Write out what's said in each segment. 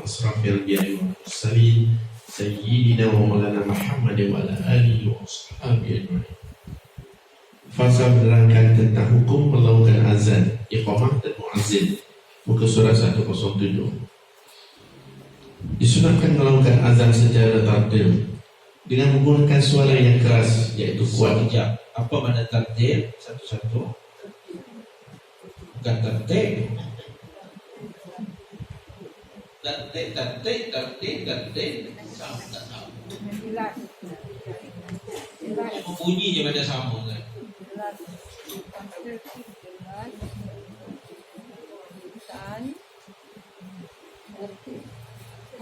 أسرف الأنبياء والمرسلين سيدنا ومولانا محمد وعلى آله وأصحابه أجمعين. Fasal menerangkan tentang hukum melakukan azan, iqamah dan muazzin. Muka surat 107. Disunatkan melakukan azan secara tartil dengan menggunakan suara yang keras, iaitu kuat. Sekejap. Apa makna tartil? Satu-satu. Bukan tartil. Tartil. Sama tak tahu. Bunyi je macam sama kan.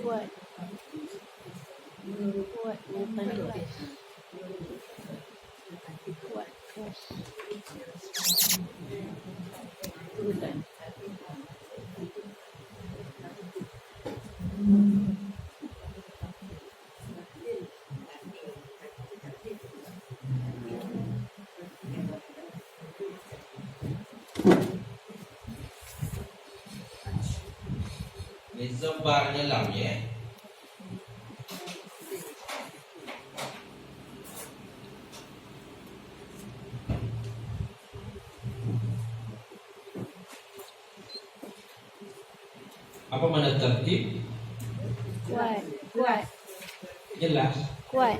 Kuat Zambarnya lam ya. Apa makna tertib? Kuat. Jelas. Kuat.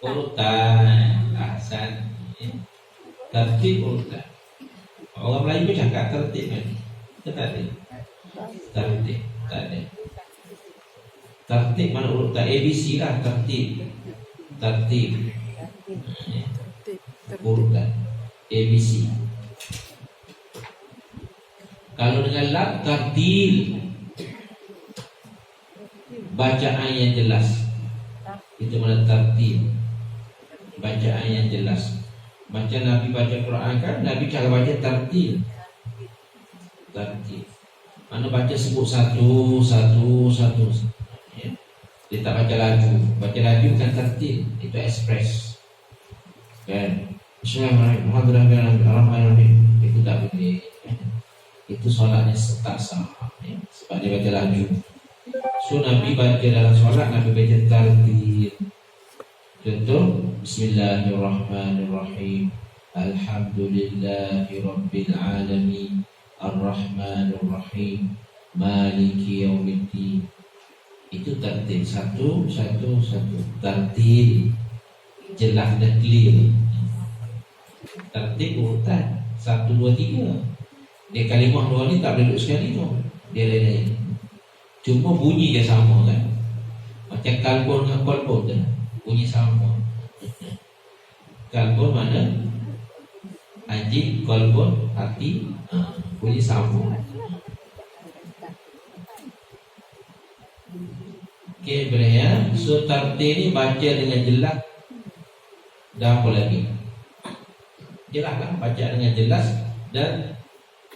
Urutan. Ahsan. Tertib urutan. Orang Melayu pun cakap tertib kan? Tertib. Tertib mana urutan ABC lah. Tertib urutan ABC. Kalau dengan lam, tartil, bacaan yang jelas. Itu mana tartil, bacaan yang jelas. Macam Nabi baca Quran kan, Nabi cara baca tartil. Mana baca sebut satu ya. Dia tak baca laju. Baca laju bukan tertil, itu express kan. Bismillahirrahmanirrahim. Itu tak boleh ya. Itu solatnya tak sah ya. Sebab dia baca laju. So Nabi baca dalam solat, Nabi baca tertil. Contoh, Bismillahirrahmanirrahim, Alhamdulillahirabbil alamin, Ar-Rahmanir-Rahim, Maliki Yaumiddin. Itu tertil satu. Tertil jelas dan clear. Tertil urutan 1, 2, 3. Dia kalimah dua ni tak boleh duduk sekali tu. Dia lain-lain. Cuma bunyi dia sama kan. Macam kalbun dengan kolbun tu, bunyi sama. Kalbun mana? Ajib, kolbun, hati, bunyi sama. Okey, boleh ya. So tartil ni baca dengan jelas. Dan apa lagi? Jelas lah, baca dengan jelas. Dan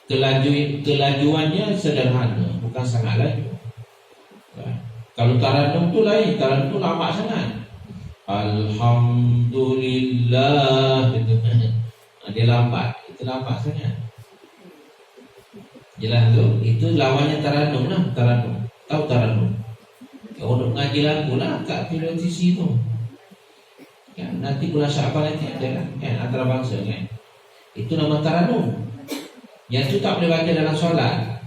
kelajuannya sederhana, bukan sangat laju. Kalau taranum tu lain, taranum tu lama sangat. Alhamdulillah gitu. Dia lambat, itu lambat sangat. Jelas tu, itu lawannya taranum lah, taranum. Tahu taranum? Orang ngaji lagu lah kat televisi tu. Kan nanti bulan Syaban nanti ada kan antara bangsa kan. Itu nama taranum. Yang tu tak boleh baca dalam solat.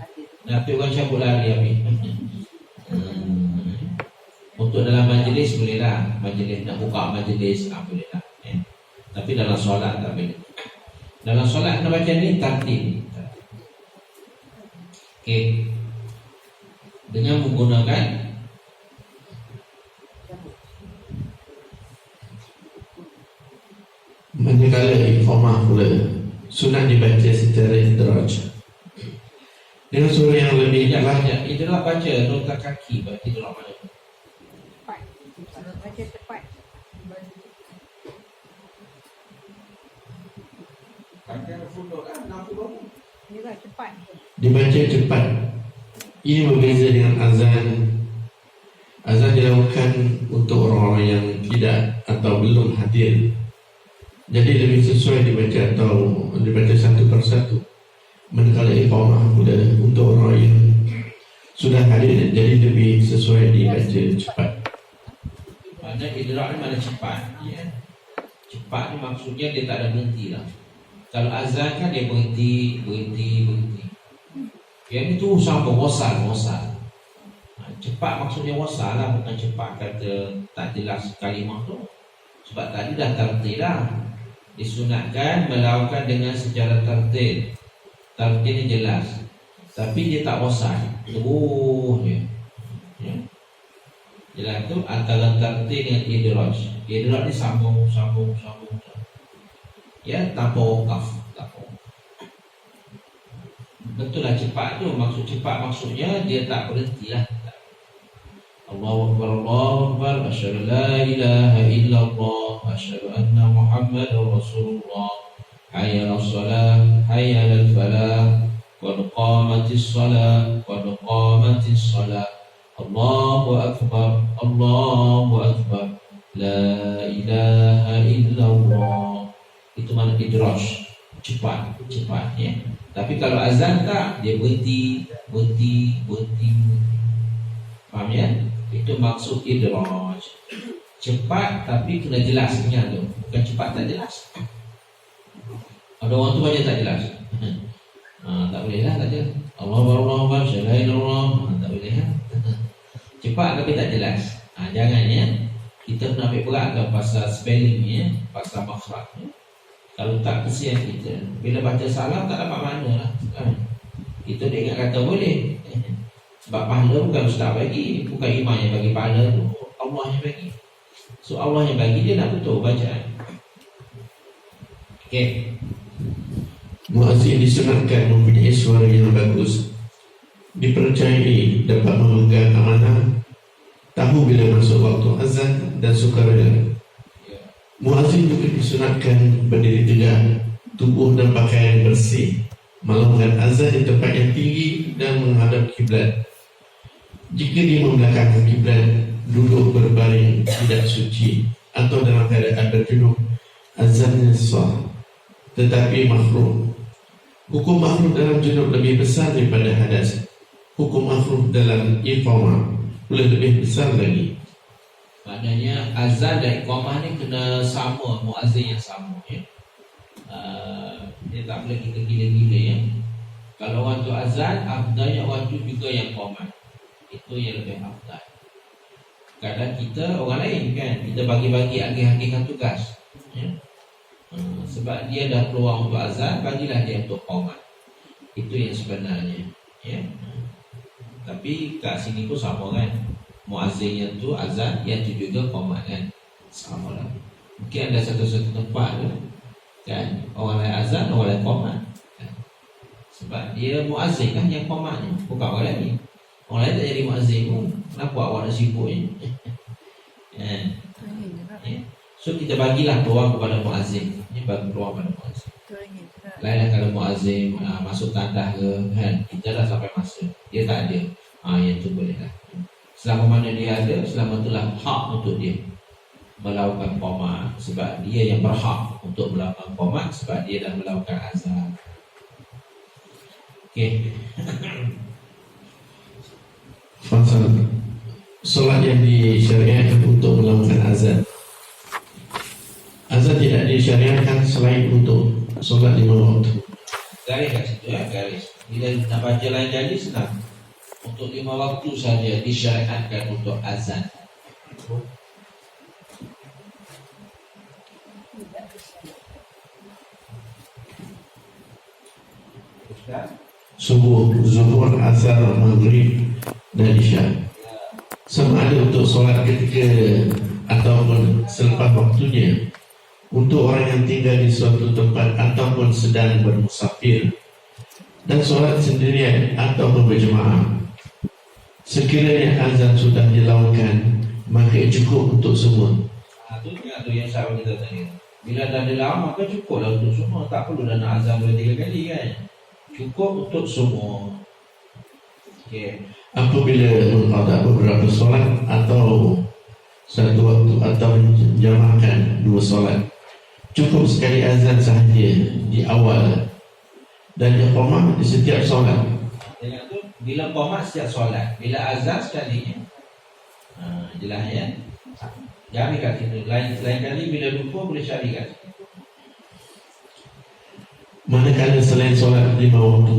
Nabi orang cabut lari habis. Untuk dalam majlis boleh lah. Majlis nak buka majlis boleh lah. Tapi dalam solat tak boleh. Dalam solat nak baca ni tartil. Okey. Dengan menggunakan manakala iqamah pula sunat dibaca secara idraj dengan suara yang lebih banyak. Idraj baca nota kaki, baca idraj mana? Baca tepat. Baca funduk kan 60. Dia cepat. Dibaca cepat. Ini berbeza dengan azan. Azan dilakukan untuk orang-orang yang tidak atau belum hadir. Jadi lebih sesuai dibaca atau dibaca satu persatu. Manakala iqamah pula untuk orang yang sudah hadir, jadi lebih sesuai dibaca cepat. Mana idrak ni mana cepat, ya. Cepat ni maksudnya dia tak ada berhenti lah. Kalau azan kan dia berhenti. Yang itu sambung wasal. Cepat maksudnya wasal lah, bukan cepat kata tak jelas kalimah tu. Sebab tadi dah tartil lah. Disunatkan melakukan dengan secara tartil. Tartil ni jelas. Tapi dia tak wasal. Terus je. Ya. Jelas tu antara tartil dengan idraj. Idraj ni sambung. Ya, tanpa wakaf. Betul lah cepat tu. Maksud cepat maksudnya dia tak berhenti lah. Allahu Akbar, Allahu Akbar, asyhadu la ilaha illallah, asyhadu anna Muhammadar Rasulullah. Hayya 'alas shalah, hayya 'alal falah, qad qamatis shalah, qad qamatis shalah. Allahu Akbar, Allahu Akbar, la ilaha illallah. Itu mana idraj, cepat ya. Tapi kalau azan tak, dia berhenti. Faham ya? Itu maksud idraj. Cepat tapi kena jelasnya tu. Bukan cepat tak jelas. Ada orang tu baca tak jelas. Tak boleh lah tak jelas. Allah syai'allah. Tak boleh lah. Cepat tapi tak jelas. Jangan ya. Kita kena ambil berat ke pasal spelling ya, pasal makhraj ya. Kalau tak, kesian kita. Bila baca salam tak dapat mana lah kan? Kita dia ingat kata boleh. Sebab pahala bukan ustaz bagi, bukan imam yang bagi pahala tu, Allah yang bagi. So Allah yang bagi, dia nak betul bacaan. Okay. Muazzin disunatkan mempunyai suara yang bagus, dipercayai dapat memegang amanah, tahu bila masuk waktu azan dan sukarela. Muazzin juga disunatkan berdiri tegak, tubuh dan pakaian bersih, melakukan azan di tempat yang tinggi dan menghadap kiblat. Jika dia membelakangkan kiblat, duduk berbaring tidak suci atau dalam keadaan berjunub, azannya sah, tetapi makruh. Hukum makruh dalam junub lebih besar daripada hadas. Hukum makruh dalam iqamah boleh lebih besar lagi. Maknanya azan dan iqamah ni kena sama, muazzin yang sama ya. Dia tak boleh kita gila-gila ya. Kalau waktu azan, afdalnya waktu juga yang iqamah. Itu yang lebih afdal. Kadang kita orang lain kan, kita bagi-bagi agih-agihkan tugas ya. Sebab dia dah keluar untuk azan, bagilah dia untuk iqamah. Itu yang sebenarnya ya. Tapi kat sini pun sama kan. Muazzinnya tu azan, yang tu juga qomat kan. Sama lah. Mungkin ada satu-satu tempat tu kan, orang lain azan, orang lain qomat kan? Sebab dia muazzin kan yang qomatnya, bukan orang lain. Orang lain tak jadi muazzin pun. Kenapa awak nak sibuk ni? So kita bagilah peluang kepada muazzin. Ini bagi peluang kepada muazzin. Lainlah kalau muazzin masuk tandah ke kan, kita dah sampai masa dia tak ada, yang tu boleh lah. Selama mana dia ada, selama itulah hak untuk dia melakukan qomat. Sebab dia yang berhak untuk melakukan qomat, sebab dia dah melakukan azan. Okey. Fasal solat yang disyariatkan untuk melakukan azan. Azan tidak disyariatkan selain untuk solat 5 waktu. Garis kat situ ya, garis. Bila nak baca lain jadi senang. Untuk 5 waktu saja disyariatkan untuk azan. Subuh, zuhur, asar, maghrib dan isya. Sama ada untuk solat ketika ataupun selepas waktunya, untuk orang yang tinggal di suatu tempat ataupun sedang bermusafir, dan solat sendirian ataupun berjemaah. Sekiranya azan sudah dilakukan, maka cukup untuk semua. Itu ingat tu yang sahabat kita tadi. Bila dah dilakukan, maka cukuplah untuk semua. Tak perlu dah nak azan 2-3 kali kan. Cukup untuk semua. Okay. Apabila mengqada beberapa solat atau satu waktu atau menjamaahkan 2 solat, cukup sekali azan sahaja di awal dan iqamah di setiap solat. Dengan tu Bila qomat setiap solat, bila azan sekalinya. Jelas ya. Cari kat situ. Lain kali bila lupa boleh cari kat situ. Manakala selain solat 5 waktu,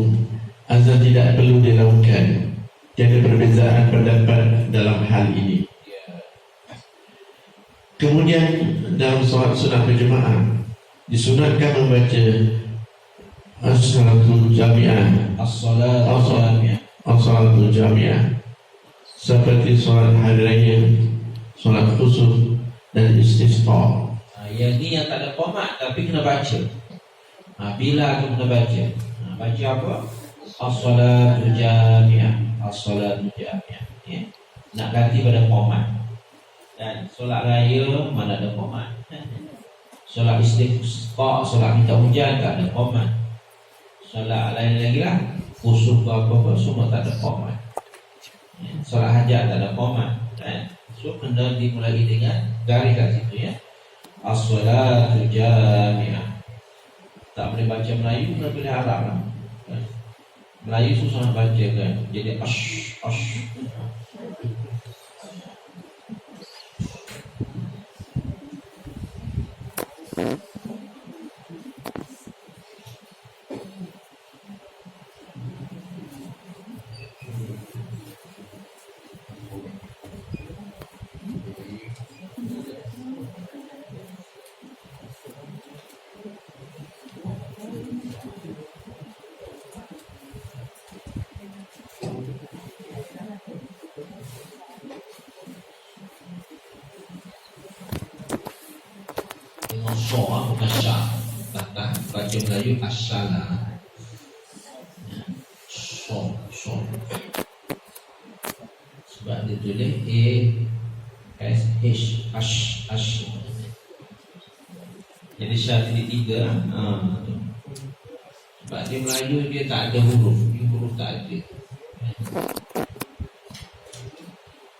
azan tidak perlu dilakukan. Tiada perbezaan pendapat dalam hal ini. Kemudian dalam solat sunat berjemaah disunatkan membaca as-salatu jami'ah, as-salatu jami'ah seperti solat hari raya, solat khusuf dan istisqa. Yang ni yang tak ada qomat tapi kena baca. Bila tu kena baca. Baca apa? As-salatu jami'ah, as-salatu jami'ah. Ya. Nak ganti pada qomat. Dan solat raya mana ada qomat. Solat istisqa, solat minta hujan tak ada qomat. Solat lain lagi lah, khusuf apa-apa semua tak ada qomat. Solat hajat tak ada qomat. So kena dimulai dengan garis kat situ ya. As-salatu jami'ah. Tak boleh baca Melayu, kena pilih Arab lah. Melayu susah nak baca kan. Jadi ash. Soal bukan syah. Kata baca Melayu asyalah. So. Sebab dia tulis ash. Jadi syah titik 3. Sebab dia Melayu dia tak ada huruf. Huruf tak ada.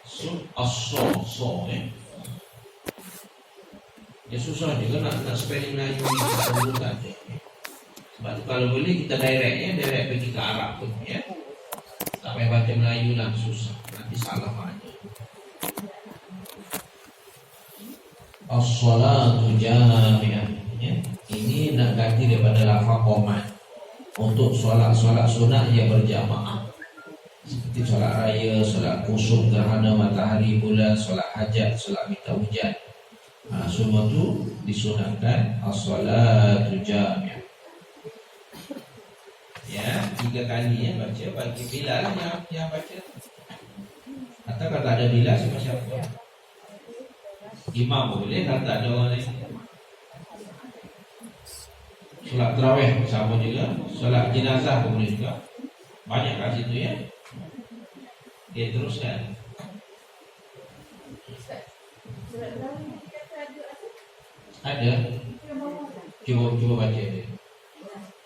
So so. Ya susah juga nak spelling Melayu ni tak perlu tak ada. Sebab tu kalau boleh kita direct pergi ke Arab pun ya. Tak payah baca Melayu lah, susah. Nanti salah aja. As-salatu jami'ah ya. Ini nak ganti daripada lafaz qomat untuk solat-solat sunat yang berjamaah. Seperti solat raya, solat khusuf gerhana matahari bulan, solat hajat, solat minta hujan. Semua tu disunatkan as-salatu jami'ah. Ya, 3 kali ya baca bagi Bilal lah yang baca. Atau kalau tak ada Bilal siapa? Imam boleh, kalau tak ada orang lain. Solat tarawih sama juga, solat jenazah pun boleh juga. Banyak kat situ ya. Dia teruskan. Ada. Cuba baca dia.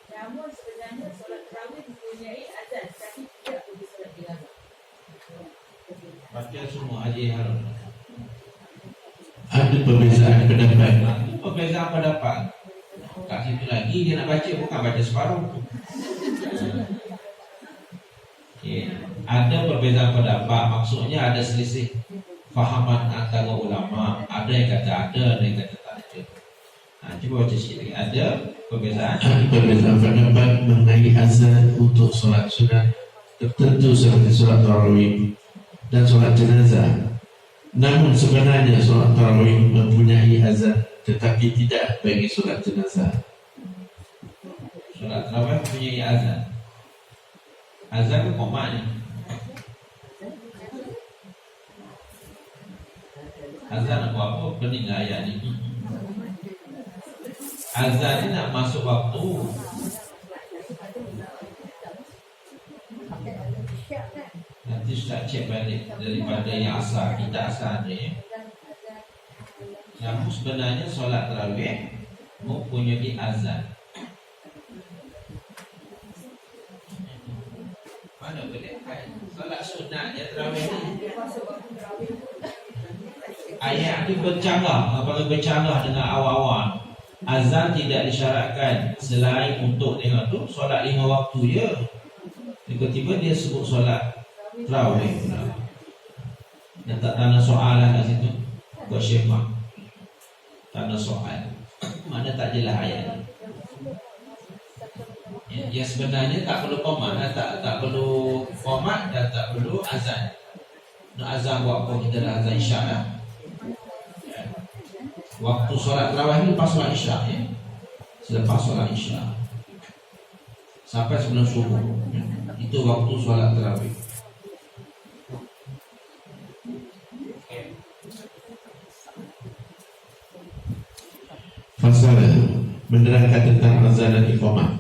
Namun sebenarnya solat tarawih mempunyai azan tapi tidak bagi solat jenazah. Baca semua Haji Harun. Ada perbezaan pendapat. Perbezaan pendapat. Kat situ lagi dia nak baca bukan baca separuh. Okay. Ada perbezaan pendapat, maksudnya ada selisih fahaman antara ulama. Ada yang kata ada yang kata tak ada. Cuba baca sikit lagi. Ada perbezaan. Ada perbezaan pendapat mengenai azan untuk solat sunat tertentu seperti solat tarawih dan solat jenazah. Namun sebenarnya solat tarawih mempunyai azan tetapi tidak bagi solat jenazah. Solat tarawih mempunyai azan. Azan ke qomat ni? Azan apa? Pening ayat ni. Azan ni nak masuk waktu. Nanti Ustaz cek balik daripada yang asal, kita asal ni. Namun sebenarnya solat tarawih mempunyai azan. Mana boleh kan? Solat sunatnya tarawih ni. Ayat ni bercanggah, apabila bercanggah dengan awal-awal. Azan tidak disyaratkan selain untuk tengok tu solat 5 waktu je. 5 Tiba-tiba dia sebut solat tarawih pula. Dan tak tanya soalan kat situ. Buat syemak. Tanya soal. Mana tak jelas ayat. Ya sebenarnya tak perlu qomat, tak perlu qomat dan tak perlu azan. Nak azan buat apa, kita dah azan isyak dah. Waktu solat tarawih ni lepas solat isyak ya. Selepas solat isyak sampai sebelum subuh. Itu waktu solat tarawih. Fasal menerangkan tentang azan dan iqamah.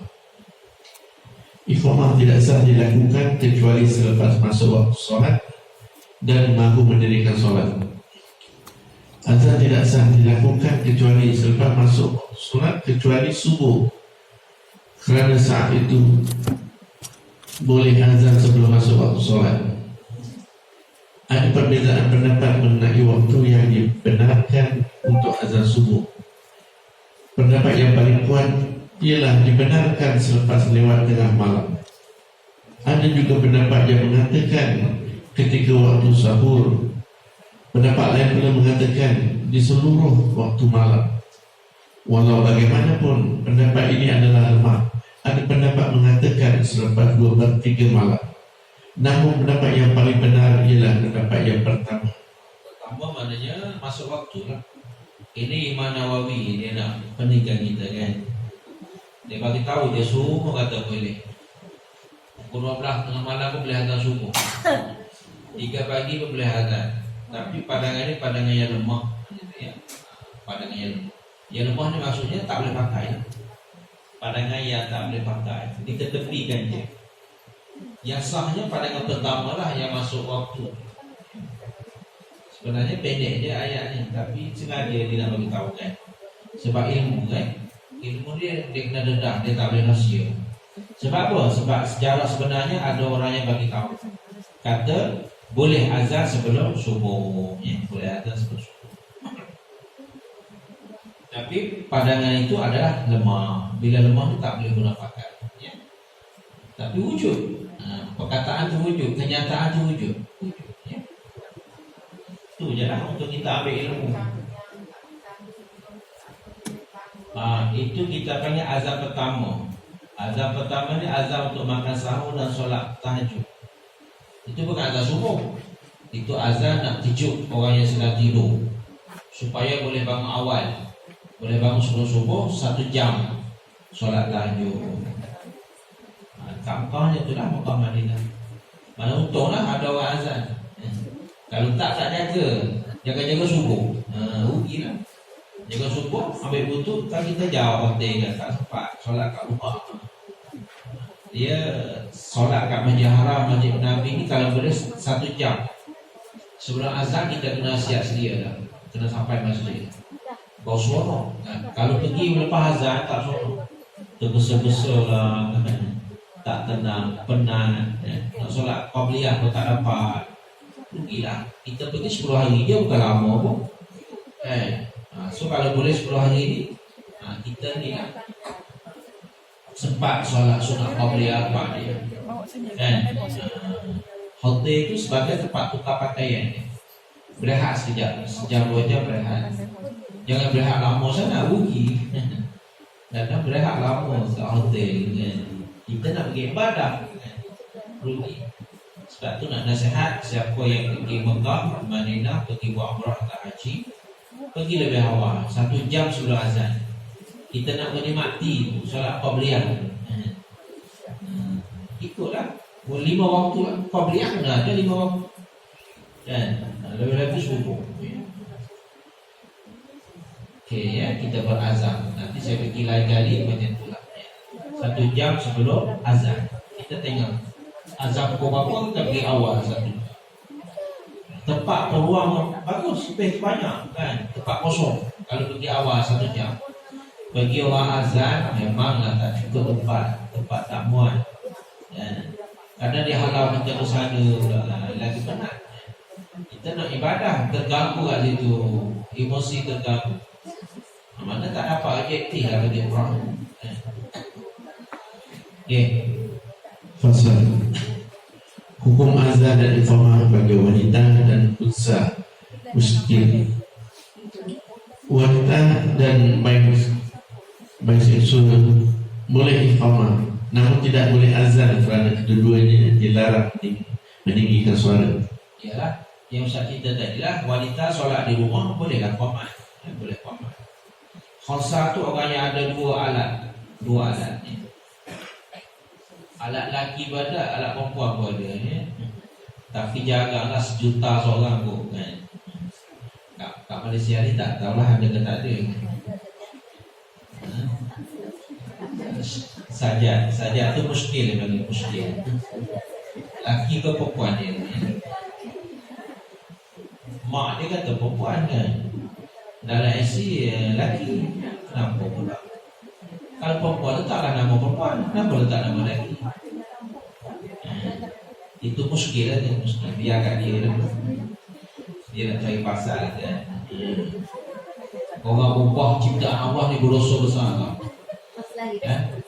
Iqamah tidak sah dilakukan kecuali selepas masuk waktu solat dan mahu mendirikan solat. Azan tidak sah dilakukan kecuali selepas masuk waktu solat kecuali subuh, kerana saat itu boleh azan sebelum masuk waktu solat. Ada perbezaan pendapat mengenai waktu yang dibenarkan untuk azan subuh. Pendapat yang paling kuat ialah dibenarkan selepas lewat tengah malam. Ada juga pendapat yang mengatakan ketika waktu sahur. Pendapat lain pula mengatakan di seluruh waktu malam. Walau bagaimanapun, pendapat ini adalah lemah. Ada pendapat mengatakan selepas 2/3 malam. Namun pendapat yang paling benar ialah pendapat yang pertama. Pertama maknanya masuk waktu lah. Ini Imam Nawawi, dia nak peningkan kita kan. Dia bagi tahu dia semua kata boleh. Pukul 12 tengah malam pun boleh azan subuh. 3 pagi pun boleh azan. Tapi pandangan ini pandangan yang lemah ya. Pandangan yang lemah. Yang lemah ni maksudnya tak boleh pakai. Pandangan yang tak boleh pakai, diketepikan je. Yang sahnya pandangan pertama lah yang masuk waktu. Sebenarnya pendek je ayatnya, tapi sengaja dia nak bagi tahu kan. Sebab ilmu kan. Ilmu dia kena dedah, dia tak boleh rahsia. Sebab apa? Sebab sejarah sebenarnya ada orang yang bagi tahu. Kata boleh azan sebelum subuh ya, boleh azan sebelum subuh. Tapi pandangan itu adalah lemah. Bila lemah itu tak boleh guna pakai ya. Tapi wujud perkataan itu wujud, kenyataan itu wujud ya. Itu je lah untuk kita ambil ilmu. Itu kita panggil azan pertama. Azan pertama ni azan untuk makan sahur dan solat tahajud. Itu bukan azan subuh. Itu azan nak tijuk orang yang sedang tidur, supaya boleh bangun awal. Boleh bangun sebelum subuh 1 jam solat tahajud. Contohnya itulah Mekah Madinah. Mana untunglah ada orang azan. Kalau tak jaga subuh. Rugilah. Jaga subuh, ambil wuduk, kan kita jauh hotel kan, tak sempat solat kat rumah. Dia solat kat Masjid Haram, Masjid Nabi ni kalau boleh 1 jam sebelum azan kita kena siap sedia dah. Kena sampai masjid. Bau suara kan? Kalau pergi lepas azan tak suara, tergesa-gesa lah kan? Tak tenang, penat kan? Nak solat qabliyah pun tak dapat. Rugilah. Kita pergi 10 hari dia bukan lama pun kan? So kalau boleh 10 hari ni kita ni lah sempat solat sunat qabliyah apa dia kan. Hotel itu sebagai tempat tukar pakaian. Berehat sekejap, sejam 2 jam berehat. Jangan berehat lama sana, rugi. Dan berehat lama kat hotel kan. Kita nak pergi ibadah kan? Rugi. Sebab tu nak nasihat siapa yang pergi Mekah, Madinah, pergi buat umrah atau haji, pergi lebih awal 1 jam sebelum azan. Kita nak menikmati solat qabliyah. Ikutlah 5 waktu lah. Qabliyah kena ada 5 waktu. Dan lebih-lebih subuh. Okey ya, kita berazam. Nanti saya pergi lain kali macam itulah. 1 jam sebelum azan. Kita tengok azan pukul berapa, kita pergi awal 1 jam. Tempat peluang bagus, space banyak kan. Tempat kosong. Kalau pergi awal 1 jam. Bagi orang azan memanglah tak cukup tempat tak muat. Karena dia halau kita ke sana lagi penat. Kita nak ibadah terganggu kat situ, emosi terganggu. Mana tak dapat objektif lah bagi orang. Okey. Fasal Hukum azan dan iqamah bagi wanita dan unsa muskil. Wanita dan baik seksual boleh iqamah, namun tidak boleh azan kerana kedua-duanya dilarang meninggikan suara. Ialah yang Ustaz kita tadi lah, wanita solat di rumah bolehlah qamat, boleh qamat. Khasa tu orang yang ada dua alat ni. Alat laki pada alat perempuan pun ada ni. Tapi janganlah sejuta seorang pun kan. Kat Malaysia ni tak tahulah ada ke tak ada. Sajak tu muskil bagi muskil. Laki ke perempuan dia ni. Mak dia kata perempuan kan. Dalam IC laki. Kenapa pula? Kalau perempuan letaklah nama perempuan, kenapa letak nama laki? Itu muskil aja, muskil. Biarkan dia dulu. Dia nak cari pasal kan. Orang ubah ciptaan Allah ni berdosa besar tak?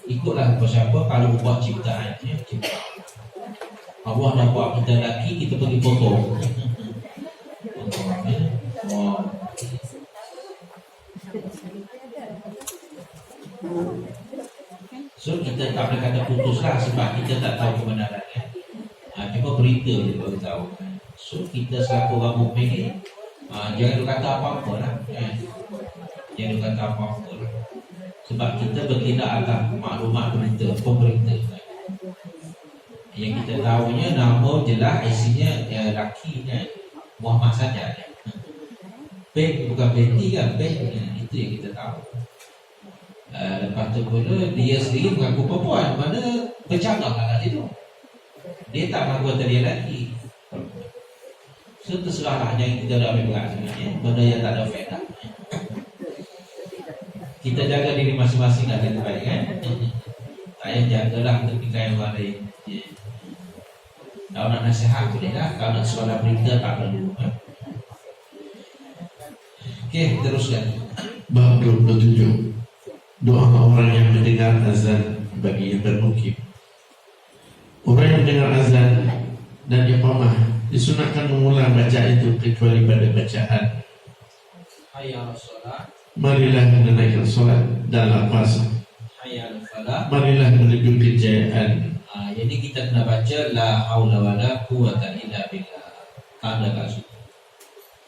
Ikutlah siapa kalau ubah ciptaan dia, ciptaan. Allah nak buat kita laki, kita pergi potong. So kita tak boleh kata putuslah sebab kita tak tahu kebenarannya. Cuma berita je bagi tahu. So kita selaku orang mukmin ni jangan kata apa-apa lah. Jangan kata apa-apa lah. Sebab kita bertindak atas maklumat berita, pemberita. Yang kita tahunya nama jelas isinya lakinya Muhammad saja. Pek bukan peti kan, pek itu yang kita tahu. Lepas tu pula dia sendiri mengaku perempuan, mana bercakap kat situ. Dia tak mengaku kata dia lelaki. So terserahlah, jangan kita dah ambil berat sebenarnya. Benda yang tak ada faedah. Kita jaga diri masing-masing lah kita baik kan. Tak payah jagalah ketika yang orang lain. Kalau nak nasihat boleh lah. Kalau nak soalan berita tak perlu. Okey, teruskan. Bab 27. Doa orang yang mendengar azan bagi yang bermukim. Orang yang mendengar azan dan iqamah disunatkan mengulang bacaan itu kecuali pada bacaan Hayya 'alas shalah, marilah menaikkan solat dan lafaz hayya 'alal falah. marilah menuju kejayaan. Jadi kita kena baca la haula wala quwwata illa billah. Tanda kat situ.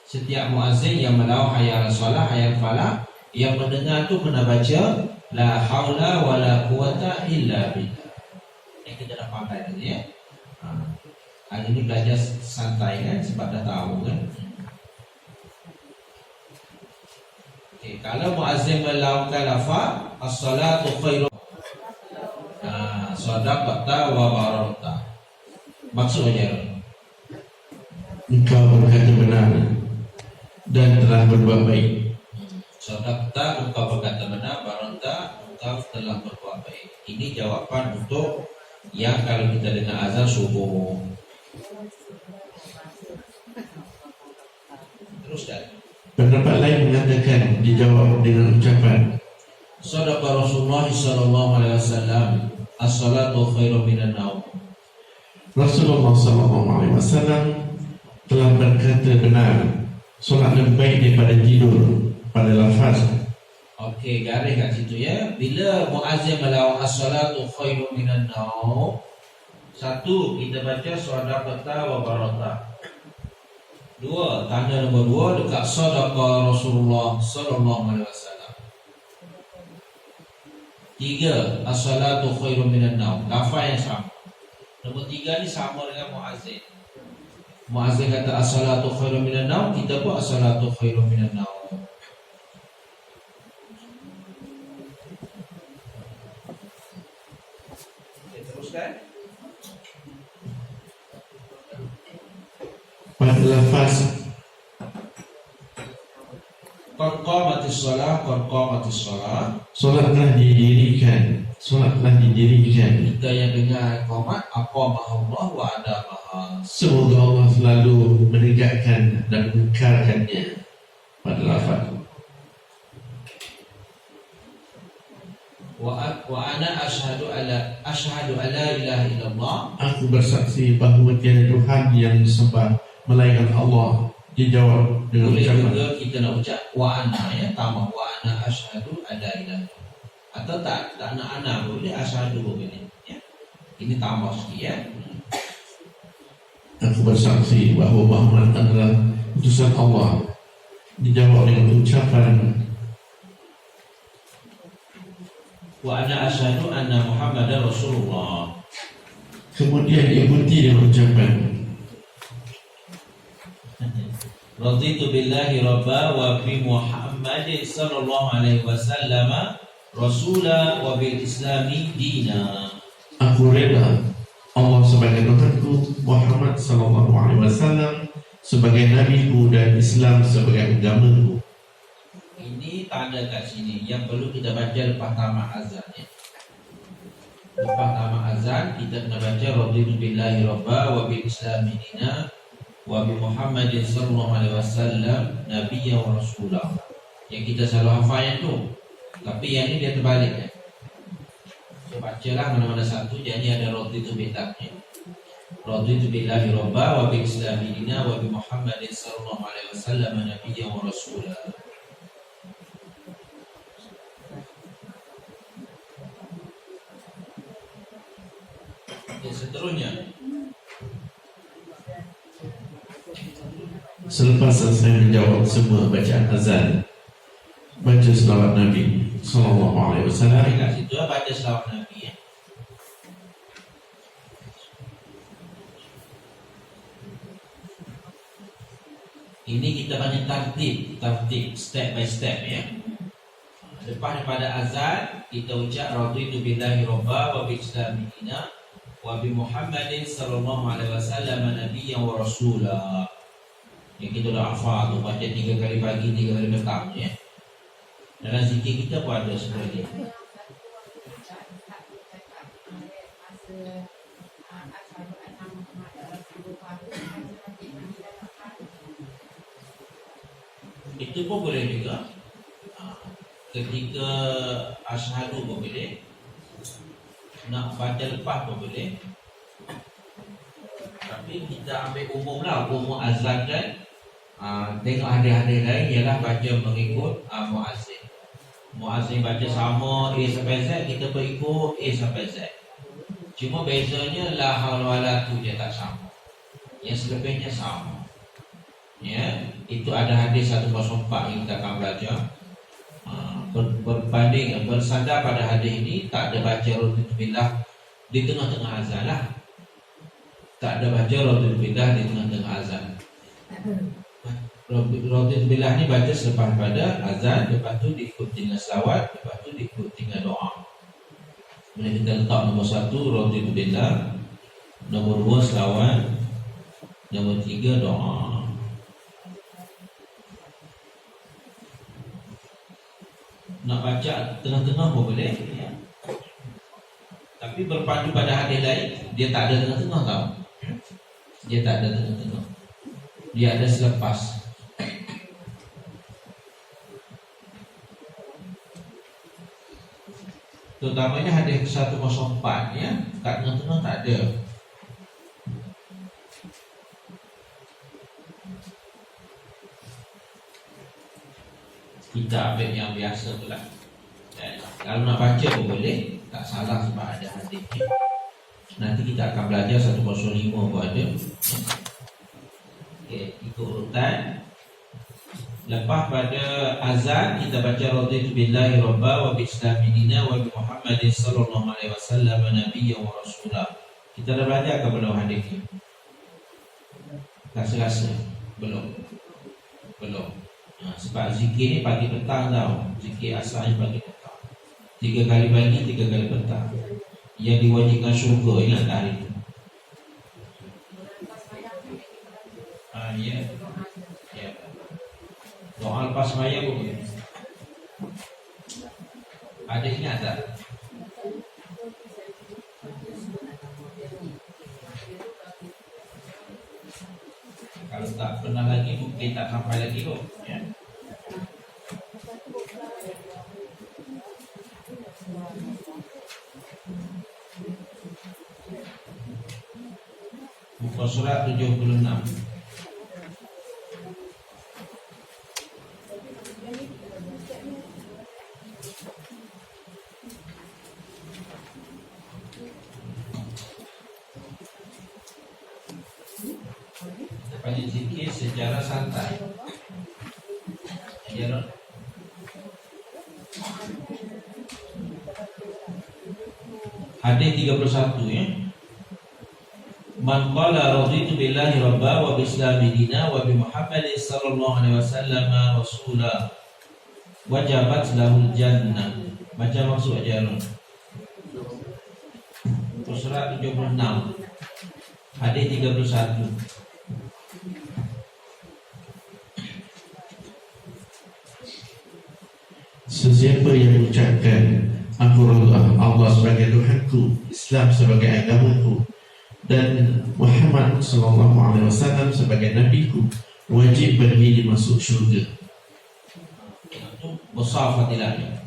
Setiap muazzin yang melawah hayya 'alas shalah, hayya 'alal falah, yang mendengar tu kena baca la haula wala quwwata illa billah. Ini kita dah pakai tadi ya. Hari ini belajar santai kan sebab dah tahu kan. Okey, kalau muazzin melakukan lafaz as-salatu khairu sadaqata wa barata. Maksudnya Engkau berkata benar dan telah berbuat baik. sadaqta, engkau berkata benar, barata, engkau telah berbuat baik. Ini jawapan untuk yang kalau kita dengar azan subuh. Teruskan. Pendapat lain mengatakan dijawab dengan ucapan Sadaqa Rasulullah sallallahu alaihi wasallam, as-salatu khairu minan naum. Rasulullah SAW telah berkata benar, solat lebih baik daripada tidur. Pada lafaz. Okey, garis kat situ ya. Bila muazzin melawat as-salatu khairu minan naum, satu, kita baca sadaqata wa barata. Dua, tanda nombor dua dekat sadaqa Rasulullah sallallahu alaihi wasallam. Tiga, as-salatu khairu minan naum. Lafaz yang sama. Nombor tiga ni sama dengan muazzin. Muazzin kata as-salatu khairu minan naum, kita pun as-salatu khairu minan naum. Okay, teruskan. Pada lafaz Qad qamatis shalah, qad qamatis shalah. solat telah didirikan. Kita yang dengar qomat, aqamah Allah wa adamaha. Semoga Allah selalu menegakkan dan mengekalkannya. Pada lafaz Wa wa ana asyhadu alla ilaha illallah. Aku bersaksi bahawa tiada Tuhan yang disembah melainkan Allah. Dijawab dengan Boleh ucapan juga kita nak ucap wa ana, ya, tambah wa ana asyhadu alla ilaha illallah. Atau tak nak ana boleh, asyhadu boleh, ya. Ini tambah sikit, ya. aku bersaksi bahawa Muhammad adalah utusan Allah. Dijawab dengan ucapan Wa ana asyhadu anna Muhammadar Rasulullah. kemudian diikuti dengan ucapan Raditu billahi rabba wa bi Muhammadin sallallahu alaihi wasallam rasula wa bil islami dina. aku rela Allah sebagai Tuhanku, Muhammad sallallahu alaihi wasallam sebagai nabiku dan Islam sebagai agamaku. Ini tanda kat sini yang perlu kita baca lepas tamat azan, ya. Lepas tamat azan kita kena baca raditu billahi rabba wa bil islami dina wa bi Muhammadin sallallahu alaihi wasallam nabiyya wa rasulah. Yang kita selalu hafal yang tu. Tapi yang ni dia terbalik, ya. So bacalah mana-mana satu, jadi ada raditu billahi. Raditu billahi rabba wa bil islami dina wa bi Muhammadin sallallahu alaihi wasallam nabiyya wa rasulah. Seterusnya, Selepas selesai menjawab semua bacaan azan, baca selawat Nabi sallallahu alaihi wasallam. mari kat situ baca selawat Nabi, ya. Ini kita banyak tertib step by step, ya. Lepas daripada azan kita ucap raditu billahi rabba wa bil islami dina wa bi Muhammadin sallallahu alaihi wasallam nabiyyan wa rasula. Yang kita dah hafal tu, baca 3 kali pagi, 3 kali petang, ya. Dalam zikir kita pun ada seperti ini. Itu pun boleh juga. Ketika asyhadu pun boleh. Nak baca lepas pun boleh. Tapi kita ambil umum lah, umum azan kan. Tengok hadis-hadis lain ialah baca mengikut muazzin. Muazzin baca sama A sampai Z, kita berikut A sampai Z. Cuma bezanya la haula wala tu dia tak sama. Yang selebihnya sama. Ya, itu ada hadis 104 yang kita akan belajar. Berbanding bersandar pada hadis ini, tak ada baca raditu billah di tengah-tengah azan lah. Tak ada baca raditu billah di tengah-tengah azan. Raditu billah ni baca selepas pada azan, lepas tu diikuti dengan selawat, lepas tu diikuti dengan doa. Kemudian kita letak nombor 1 raditu billah, nombor 2 selawat, nombor 3 doa. Nak baca tengah-tengah pun boleh, ya. Tapi berpandu pada hadis lain, dia tak ada tengah-tengah tau. Dia tak ada tengah-tengah. Dia ada selepas. Terutamanya hadis 104, ya. Kat tengah-tengah tak ada. Kita ambil yang biasa pula. Kalau nak baca pun boleh, tak salah sebab ada hadis. Nanti kita akan belajar 105 pun ada. Okey, ikut urutan. Lepas pada azan kita baca raditu billahi rabba wa bi islami dina wa bi Muhammadin sallallahu alaihi wasallam nabiyyan wa rasulah. Kita dah belajar ke belum hadis ni? Rasa-rasa belum. Sebab zikir ni pagi petang tau. Zikir asalnya pagi petang. 3 kali pagi, 3 kali petang. Yang diwajibkan syurga, ingat tak hari tu? Ya. Doa lepas sembahyang pun boleh. Ada ingat tak? Kalau tak pernah lagi mungkin tak sampai lagi kot, ya. Muka surat 76. Pada zikir secara santai. Ya, hadis 31 ya. Man qala raditu billahi rabba wa bi islami dina wa bi Muhammadin sallallahu alaihi wasallam rasula wajabat lahul jannah. Baca maksud aja Ron. Surat 76. Hadis 31. Sesiapa yang mengucapkan Aku Allah sebagai Tuhanku, Islam sebagai agamaku, dan Muhammad sallallahu alaihi wasallam sebagai nabiku, wajib bagi dia masuk syurga. Itu besar fadilahnya.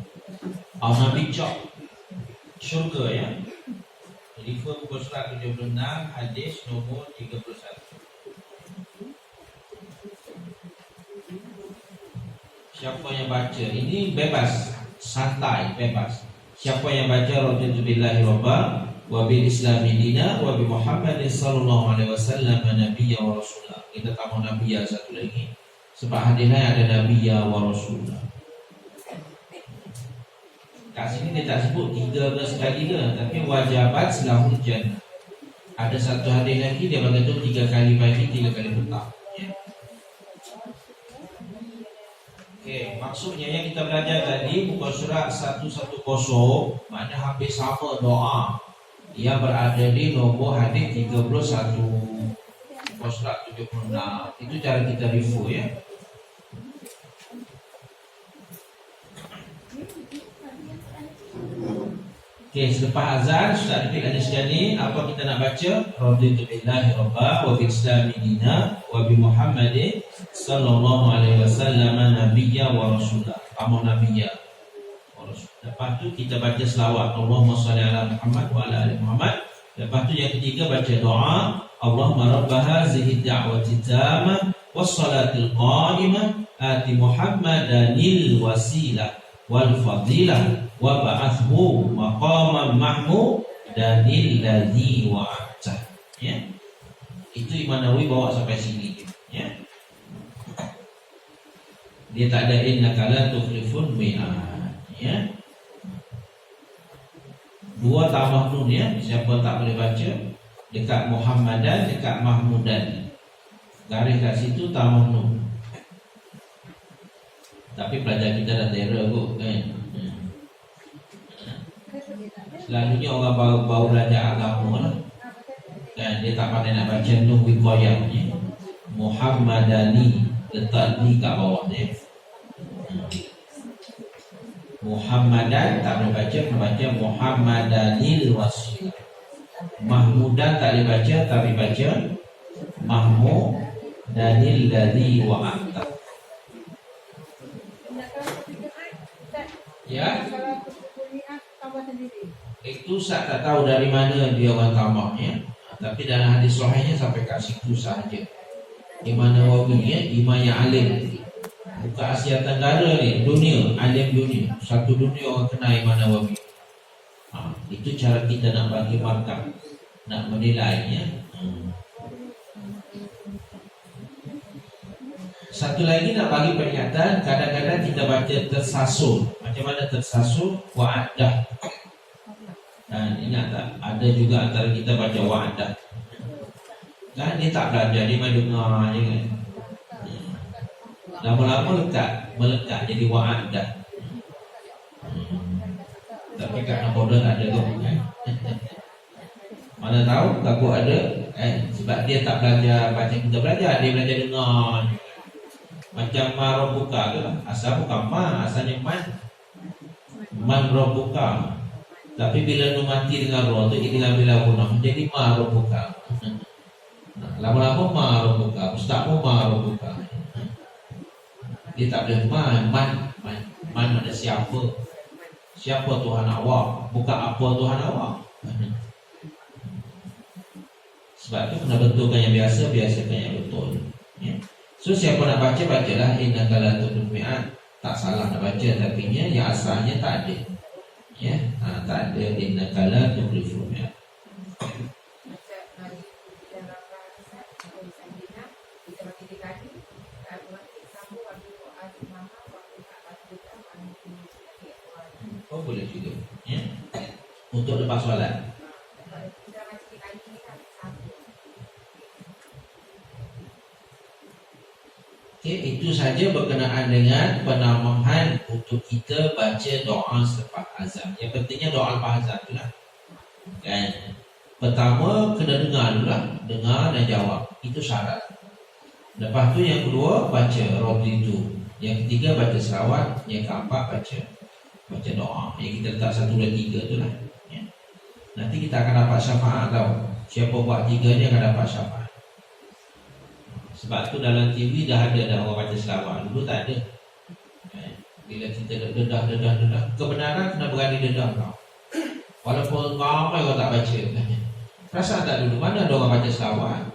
Nabi cok syurga ya. Jadi buku surat 76 hadis nombor 31. Siapa yang baca ini bebas, santai, bebas. Siapa yang baca raditu billahi rabba wa bil islami dina wa bi Muhammadin sallallahu alaihi wasallam nabiyya wa rasulah. Kita tambah nabiyya satu lagi. Sebab hadisnya ada nabiyya wa rasulah. Kat sini dia tak sebut 13 kali ke, tapi wajabat selahul jannah. Ada satu hadis lagi dia berkata 3 kali pagi, 3 kali petang. Ya. Okey, maksudnya yang kita belajar tadi muka surat 110 makna hampir sama doa. Ia berada di nombor hadis 31 muka surat 76. Itu cara kita review ya. Okey, selepas azan Ustaz Rafiq ada sekali apa kita nak baca? Raditu billahi rabba wa bil islami dina wa bi Muhammadin sallallahu alaihi wasallam nabiyya wa rasulah. Kamu nabiyya wa rasul. Lepas tu kita baca selawat Allahumma shalli ala Muhammad wa ala ali Muhammad. Lepas tu yang ketiga baca doa Allahumma rabb hadhihi ad-da'wati tammah was salatil qa'imah ati Muhammadanil wasilah wal fadilah wa ba'athu maqaman mahmudanil ladzi wa'ata. Ya. Itu Imam Nawawi bawa sampai sini ya. Dia tak ada innaka la tukhliful mi'ad ya. Dua tambah nun ya. Siapa tak boleh baca dekat Muhammadan, dekat Mahmudan. Garis kat situ tambah nun. Tapi pelajar kita dah terror kot kan. Selalunya orang baru belajar agama lah. Dan dia tak pandai nak baca nun wiqayah ya. Muhammadani letak ni kat bawah dia. Muhammadan tak boleh baca, kena baca Muhammadanil wasilah. Mahmudan tak boleh baca, tapi baca Mahmudanil ladzi wa'ata. Ya. Itu saya tak tahu dari mana dia orang tambah ya. Tapi dalam hadis sahihnya sampai kat situ sahaja. Imam Nawawi ya, imam yang alim. Bukan Asia Tenggara ni, dunia, alim dunia. Satu dunia orang kenal Imam Nawawi. Itu cara kita nak bagi markah, nak menilainya. Satu lagi nak bagi peringatan, kadang-kadang kita baca tersasul. Macam mana tersasul? Wa'adah. Dan ingat tak, ada juga antara kita baca wa'adah. Kan dia tak belajar, dia main dengar je kan. Lama-lama melekat jadi wa'adah. Tapi kat Nakoda tak ada kok kan. Mana tahu takut ada sebab dia tak belajar macam kita belajar, dia belajar dengar. Macam Rabbuka tu lah. Asal bukan ma, asalnya man Rabbuka. Tapi bila nu mati dengan roh tu inilah bila punah jadi ma Rabbuka. Lama-lama ma Rabbuka, ustaz pun ma Rabbuka. Dia tak boleh man mana siapa? Siapa Tuhan awak? Bukan apa Tuhan awak. Sebab tu kena betulkan yang biasa, biasakan yang betul. Ya. So siapa nak baca, bacalah innaka la tudul mi'ad. Tak salah nak baca, tapi yang asalnya tak ada. Ya, tak ada innaka la tudul mi'ad. Oh boleh juga. Ya. Untuk lepas solat. Okey, itu saja berkenaan dengan penambahan untuk kita baca doa selepas azan. Yang pentingnya doa lepas azan tu lah. Kan? Pertama kena dengar dulu lah. Dengar dan jawab. Itu syarat. Lepas tu yang kedua baca roti itu. Yang ketiga baca selawat. Yang keempat baca doa. Yang kita letak 1, 2, 3 tu lah. Ya. Nanti kita akan dapat syafaat tau. Siapa buat 3 ni akan dapat syafaat. Sebab tu dalam TV dah ada orang baca selawat. Dulu tak ada. Bila kita dedah, kebenaran kena berani dedah kau. Walaupun ramai orang tak baca. Perasaan tak dulu, mana ada orang baca selawat?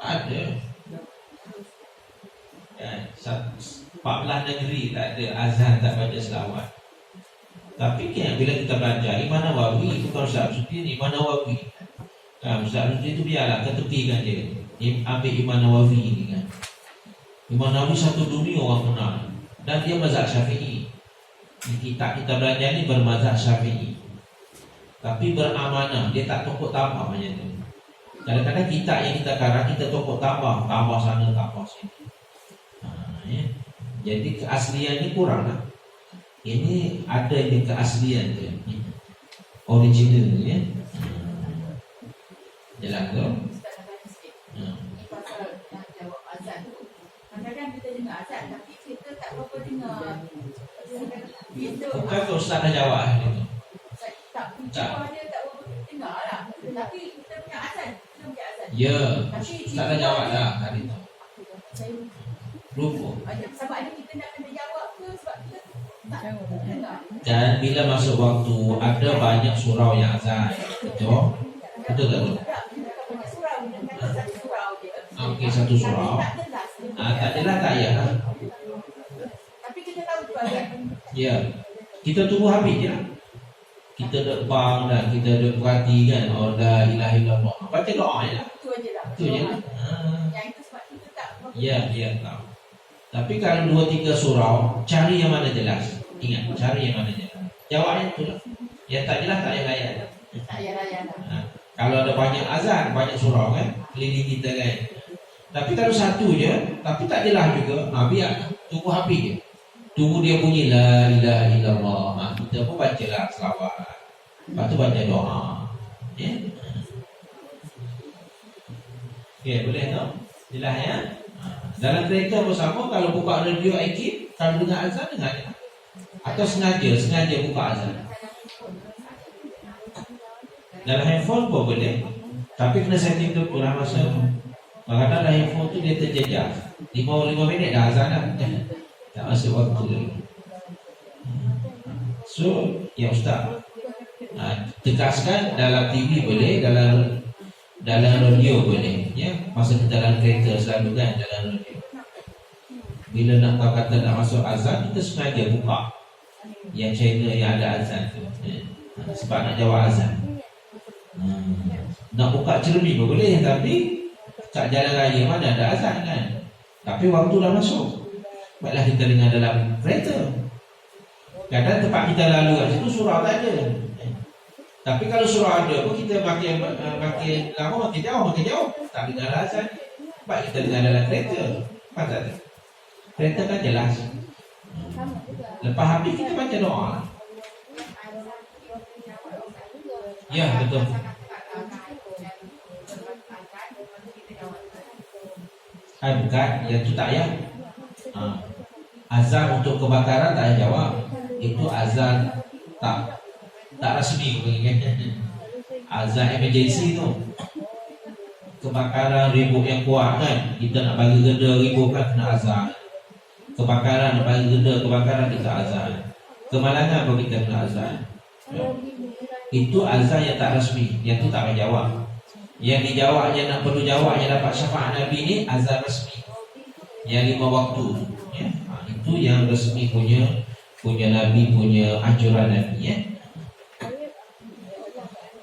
Tak ada. 14 negeri tak ada azan tak baca selawat. Tapi kan bila kita belajar Imam Nawawi, bukan Ustaz Suti ni, Imam Nawawi. Ustaz Suti tu biarlah ketepikan dia. Ambil Imam Nawawi ni kan. Imam Nawawi satu dunia orang kenal. Dan dia mazhab Syafi'i. Kita belajar ni bermazhab Syafi'i. Tapi beramanah, dia tak tokok tambah macam tu. Kadang-kadang kita yang kita karang, kita tokok tambah sana, tambah sini. Ya. Jadi keaslian ni kurang lah. Ini ada yang keaslian tu. Original ya. Jelas tu. Kadang-kadang kita dengar azan tapi kita tak berapa dengar. Bukan tu Ustaz dah jawab itu. Tak, dia tak berapa dengar lah. Tapi kita punya azan, Ya, Ustaz dah jawab dah tadi tu. Lupa. Sama ada kita nak kena jawab ke sebab kita tak dengar. Dan bila masuk waktu ada banyak surau yang azan. Betul? Betul tak tu? Banyak surau, satu surau je. Okey, satu surau. Tak jelas tak ya? Tapi kita tahu tu azan. Ya. Kita tunggu habis je. Kita duduk bang dan kita duduk perhati kan. Oh la ilaha illallah. Baca doa je lah. Itu aje lah. Itu je lah. Yang itu sebab kita tak berapa. Ya, tahu. Tapi kalau 2-3 surau, cari yang mana jelas. Ingat, cari yang mana jelas. Jawabnya itu lah. Yang tak jelas tak payah layan. Tak payah layan lah. Kalau ada banyak azan, banyak surau kan, keliling kita kan. Tapi kalau satu je, tapi tak jelas juga, biar tunggu habis je. Tunggu dia bunyi la ilaha illallah. Kita pun bacalah selawat. Lepas tu baca doa. Ya. Okey, boleh tak? Jelas ya? Dalam kereta pun sama, kalau buka radio IQ, kalau dengar azan, dengar je. Atau sengaja buka azan. Dalam handphone pun boleh. Tapi kena setting tu kurang masa. Kadang-kadang dalam handphone tu dia terjejak 5 minit dah azan dah. Tak masuk waktu lagi. So, ya Ustaz, tegaskan dalam TV boleh, dalam radio boleh. Ya, masa kita dalam kereta selalu kan dalam radio. Bila nak tahu kata nak masuk azan, kita sengaja buka yang channel yang ada azan tu. Ya. Sebab nak jawab azan. Nak buka cermin pun boleh, tapi kat jalan raya mana ada azan kan. Tapi waktu dah masuk. Baiklah kita dengar dalam kereta. Kadang tempat kita lalu kat situ surau tak ada. Tapi kalau surau ada pun kita makin lama makin jauh. Tak dengar azan. Baik kita dengar dalam kereta. Faham tak? Kereta kan jelas. Lepas habis kita baca doa. Ya, betul. Bukan, yang tu tak ya. Azan untuk kebakaran tak payah jawab. Itu azan tak rasmi. Azan emergency tu. Kebakaran ribut yang kuat kan, kita nak bagi geda ribut kan kena azan. Kebakaran nak bagi geda kebakaran kita azan. Kemalangan pun kita kena azan. Itu azan yang tak rasmi, yang tu tak payah jawab. Yang dijawab, yang nak perlu jawab, yang dapat syafaat Nabi ni azan resmi. Yang 5 waktu ya. Itu yang resmi punya Nabi, punya anjuran Nabi ya.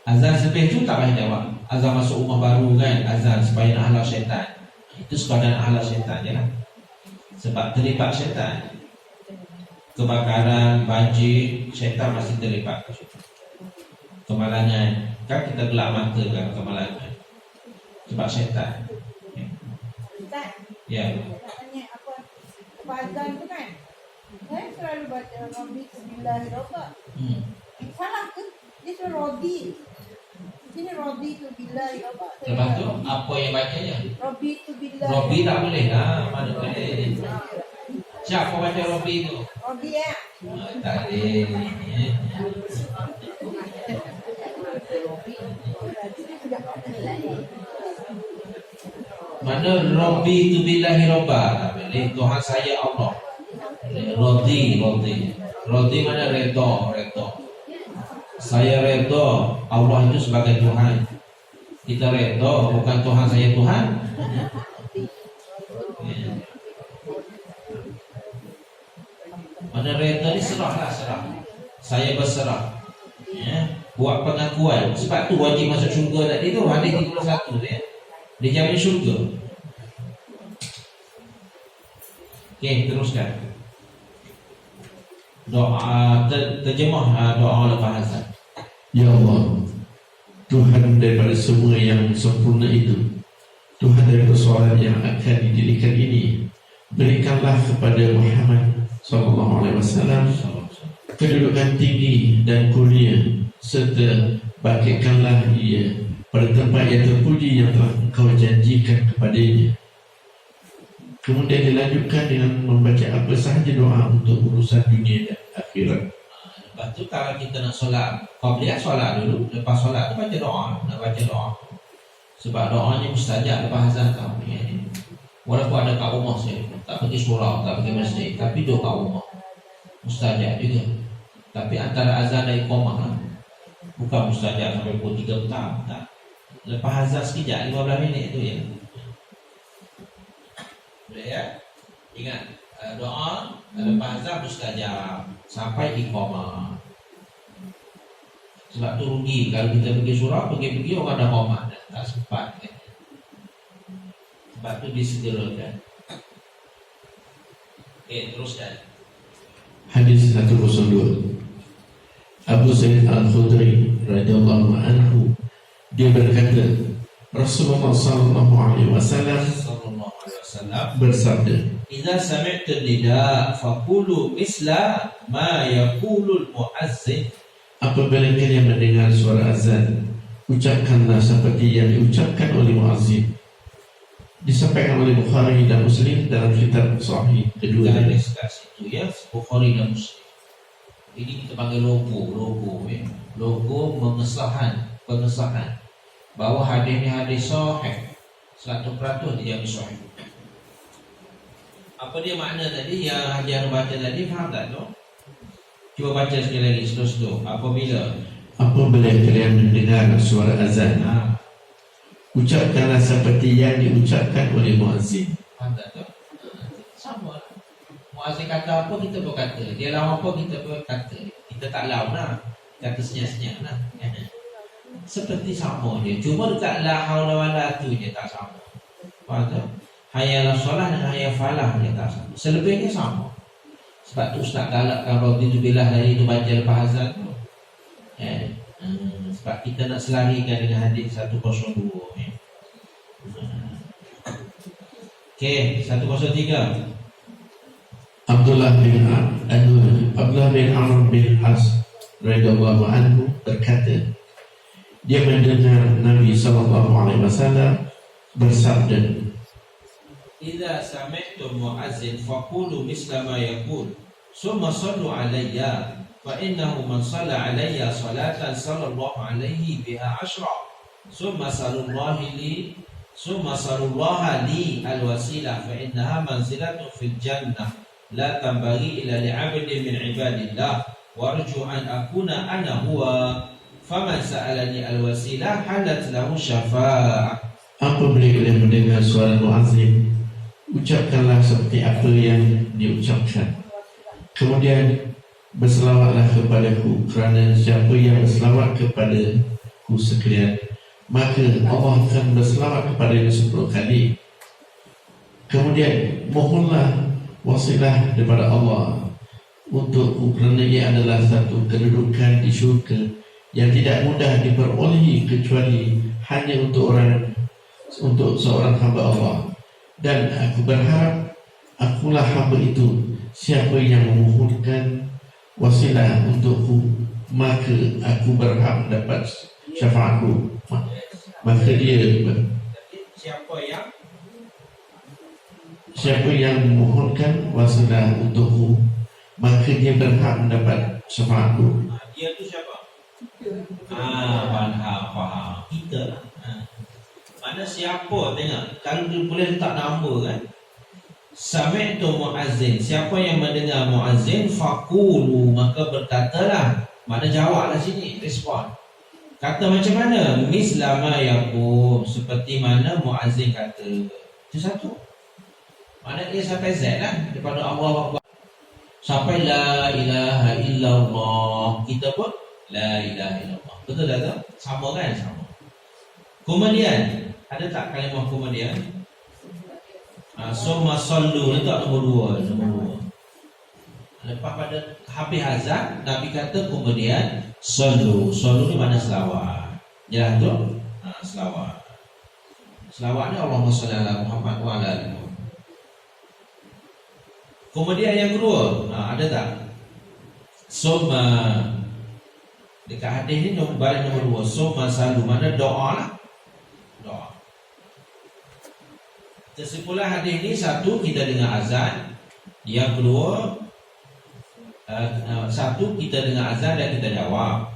Azan sepih tu tak payah jawab. Azan masuk rumah baru kan, azan supaya nak halau syaitan. Itu sekadar nak halau syaitan je lah. Sebab terlibat syaitan. Kebakaran, banjir, syaitan masih terlibat. Kemalangan, kan kita gelap mata kan kemalangan. Sebab syaitan. Ustaz, Ya. nak tanya apa azan tu kan? Saya selalu baca Rabbi Bismillahirrahmanirrahim. Salah ke? Dia suruh Rodi. Sini Rodi tu Bismillahirrahmanirrahim. Lepas tu apa yang bacanya? Rabbi tu Bismillahirrahmanirrahim. Robi tak boleh lah, mana boleh. Siapa baca Robi tu? Rodi ya. Tak boleh. Mana Robi tu billahi robba? Tak boleh. Tuhan saya Allah. Rodi mana redha. Saya redha Allah itu sebagai Tuhan. Kita redha bukan Tuhan saya Tuhan. Ya. Mana redha ni serah. Saya berserah. Ya. Buat pengakuan. Sebab tu wajib masuk syurga tadi tu hadis 31 tu ya. Dia jamin syurga. Okey, teruskan. Doa terjemah doa lepas azan. Ya Allah, Tuhan daripada semua yang sempurna itu, Tuhan daripada soalan yang akan didirikan ini, berikanlah kepada Muhammad SAW kedudukan tinggi dan kurnia, serta bangkitkanlah ia pada tempat yang terpuji yang telah Engkau janjikan kepadanya. Kemudian dilanjutkan dengan membaca apa sahaja doa untuk urusan dunia dan akhirat. Lepas tu kalau kita nak solat, qabliyah solat dulu, lepas solat tu baca doa, nak baca doa. Sebab doanya mustajab lepas azan tau. Walaupun ada kat rumah saya, tak pergi surau, tak pergi masjid, tapi doa kat rumah. Mustajab juga. Tapi antara azan dan iqamah lah. Bukan mustajab sampai pukul 3 petang, tak. Lepas azan sekejap, 15 minit tu ya. Boleh ya? Ingat, doa lepas azan mustajab sampai iqamah. Sebab tu rugi kalau kita pergi surau, pergi orang dah qomat dah, tak sempat kan. Sebab tu disegerakan. Okey, teruskan. Hadis 102. Abu Sa'id Al-Khudri radhiyallahu anhu, dia berkata, Rasulullah sallallahu alaihi wasallam bersabda, Idza sami'tu nida faqulu misla ma yaqulu al-mu'azzin. apabila kalian mendengar suara azan, ucapkanlah seperti yang diucapkan oleh muazzin. Disampaikan oleh Bukhari dan Muslim dalam kitab Sahih kedua. Garis kat situ ya, Bukhari dan Muslim. Ini kita panggil logo ya. Logo pengesahan bahawa hadis ni hadis sahih 100% dia sahih. Apa dia makna tadi yang Haji Anu baca tadi, faham tak tu? Cuba baca sekali lagi slow. Apabila kalian mendengar suara azan, ucapkanlah seperti yang diucapkan oleh muazzin. faham tak tu? Sama lah. Muazzin kata apa, kita pun kata. Dia lawan apa, kita pun kata. Kita tak lawan lah, kata senyap-senyap lah. Seperti sama je. Cuma dekat la haula wala tu je tak sama. Faham tak? Hayal solah dan hayal falah dia tak sama. Selebihnya sama. Sebab tu Ustaz galakkan Raditu Billah dari itu baca lepas azan tu. Sebab kita nak selarikan dengan hadis 102 ya. Okey, 103. Abdullah bin Amr bin As radhiyallahu anhu berkata, dia mendengar Nabi sallallahu alaihi wasallam bersabda, Idza sami'tum mu'azzin faqulu misla ma yaqul summa sallu alayya fa innahu man shalla alayya salatan sallallahu alaihi biha ashra summa sallallahu li alwasilah fa innaha manzilatun fil jannah la tanbaghi illa li'abdin min ibadillah warju an akuna ana huwa faman sa'alani al-wasilah halat lahu syafa'ah. Apabila kalian mendengar suara muazzin, ucapkanlah seperti apa yang diucapkan. Kemudian berselawatlah kepadaku, kerana siapa yang berselawat kepadaku sekalian, maka Allah akan berselawat kepadanya 10 kali. Kemudian mohonlah wasilah daripada Allah untukku, kerana ia adalah satu kedudukan di syurga yang tidak mudah diperolehi kecuali hanya untuk seorang hamba Allah. Dan aku berharap akulah hamba itu. Siapa yang memohonkan wasilah untukku, maka aku berhak mendapat syafaatku. Maka siapa yang memohonkan wasilah untukku, maka dia berhak mendapat syafaatku. Dia tu siapa? Faham. Kita lah. Mana siapa tengok, kalau dia boleh letak nama kan, sami'tu muazzin, siapa yang mendengar muazzin, faqulu, maka berkatalah. Mana jawablah sini, respon. Kata macam mana? Mislama yaqul, seperti mana muazzin kata. Itu satu. Mana dia sampai Z lah, daripada Allah Akbar sampai la ilaha illallah, kita pun la ilaha illallah. Betul tak tu? Sama kan? Sama. Kemudian ada tak kalimah kemudian? Summa sallu, letak nombor 2. Lepas pada habis azan, Nabi kata kemudian sallu. Sallu ni mana selawat. Jelas tu? Selawat. Selawat ni Allahumma shalli ala Muhammad wa ala ali Muhammad. Kemudian yang kedua, ada tak? Summa, dekat hadis ni baris nombor 2, summa sallu, mana doa lah. Doa. Kesimpulan hadis ni, satu, kita dengar azan. Yang kedua, satu, kita dengar azan dan kita jawab.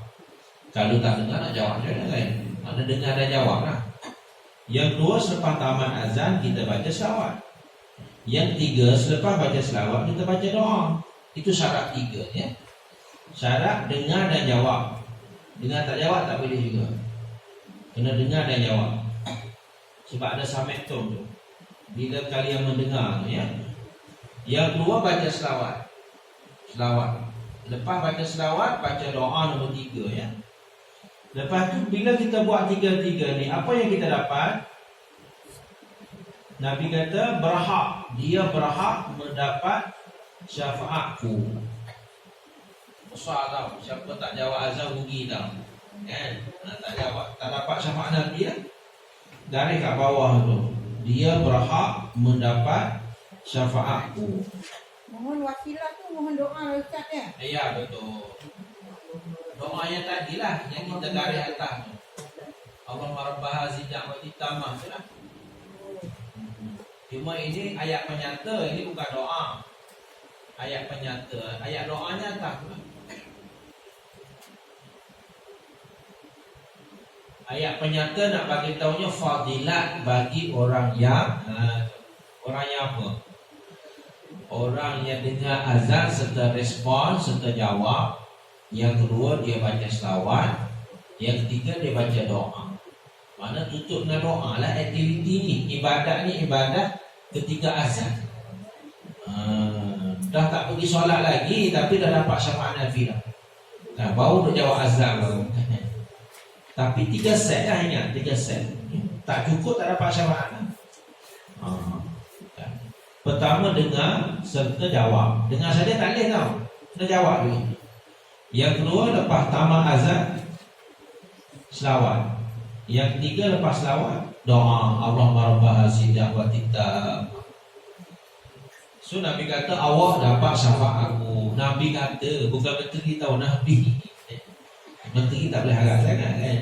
Kalau tak dengar, nak jawab macam mana kan? Mana dengar dan jawab lah. Yang kedua, selepas tamat azan, kita baca selawat. Yang tiga, selepas baca selawat, kita baca doa. Itu syarat 3 ya. Syarat dengar dan jawab. Dengar tak jawab tak boleh juga. Kena dengar dan jawab. Sebab ada sametum tu. Bila kalian mendengar ya. Yang kedua, baca selawat. Selawat. Lepas baca selawat, baca doa nombor 3 ya. Lepas tu bila kita buat 3-3 ni, apa yang kita dapat? Nabi kata dia berhak mendapat syafaatku. Besar tau. Siapa tak jawab azan rugi tau. Kan? Tak jawab, tak dapat syafaat Nabi lah. Dari kat bawah tu, dia berhak mendapat syafaatku. Mohon wasilah tu, mohon doa Ustaz ya. Ya betul. Doa yang tadi lah, yang kita garis atas tu. Allahumma rabbah hazidah wa titamah tu lah. Cuma ini ayat penyata, ini bukan doa. Ayat penyata, ayat doanya tak. Ayat penyata nak bagi tahunya fadilat bagi orang yang apa? Orang yang dengar azan serta respon serta jawab. Yang kedua dia baca selawat. Yang ketiga dia baca doa. Mana tutup dengan doa lah aktiviti ni. Ibadat ni ibadat ketika azan. Dah tak pergi solat lagi, tapi dah dapat syafaat Nabi dah. Baru nak jawab azan baru. Tapi 3 set dah, ingat 3 set. Tak cukup tak dapat syafaat. Pertama dengar serta jawab. Dengar saja tak boleh tau. Kena jawab dulu. Yang kedua lepas tamat azan, selawat. Yang ketiga lepas selawat, doa. Allahumma rabbah hazidah wa titamah. So Nabi kata awak dapat syafaat aku. Nabi kata, bukan menteri tahu, Nabi. Menteri tak boleh harap sangat kan.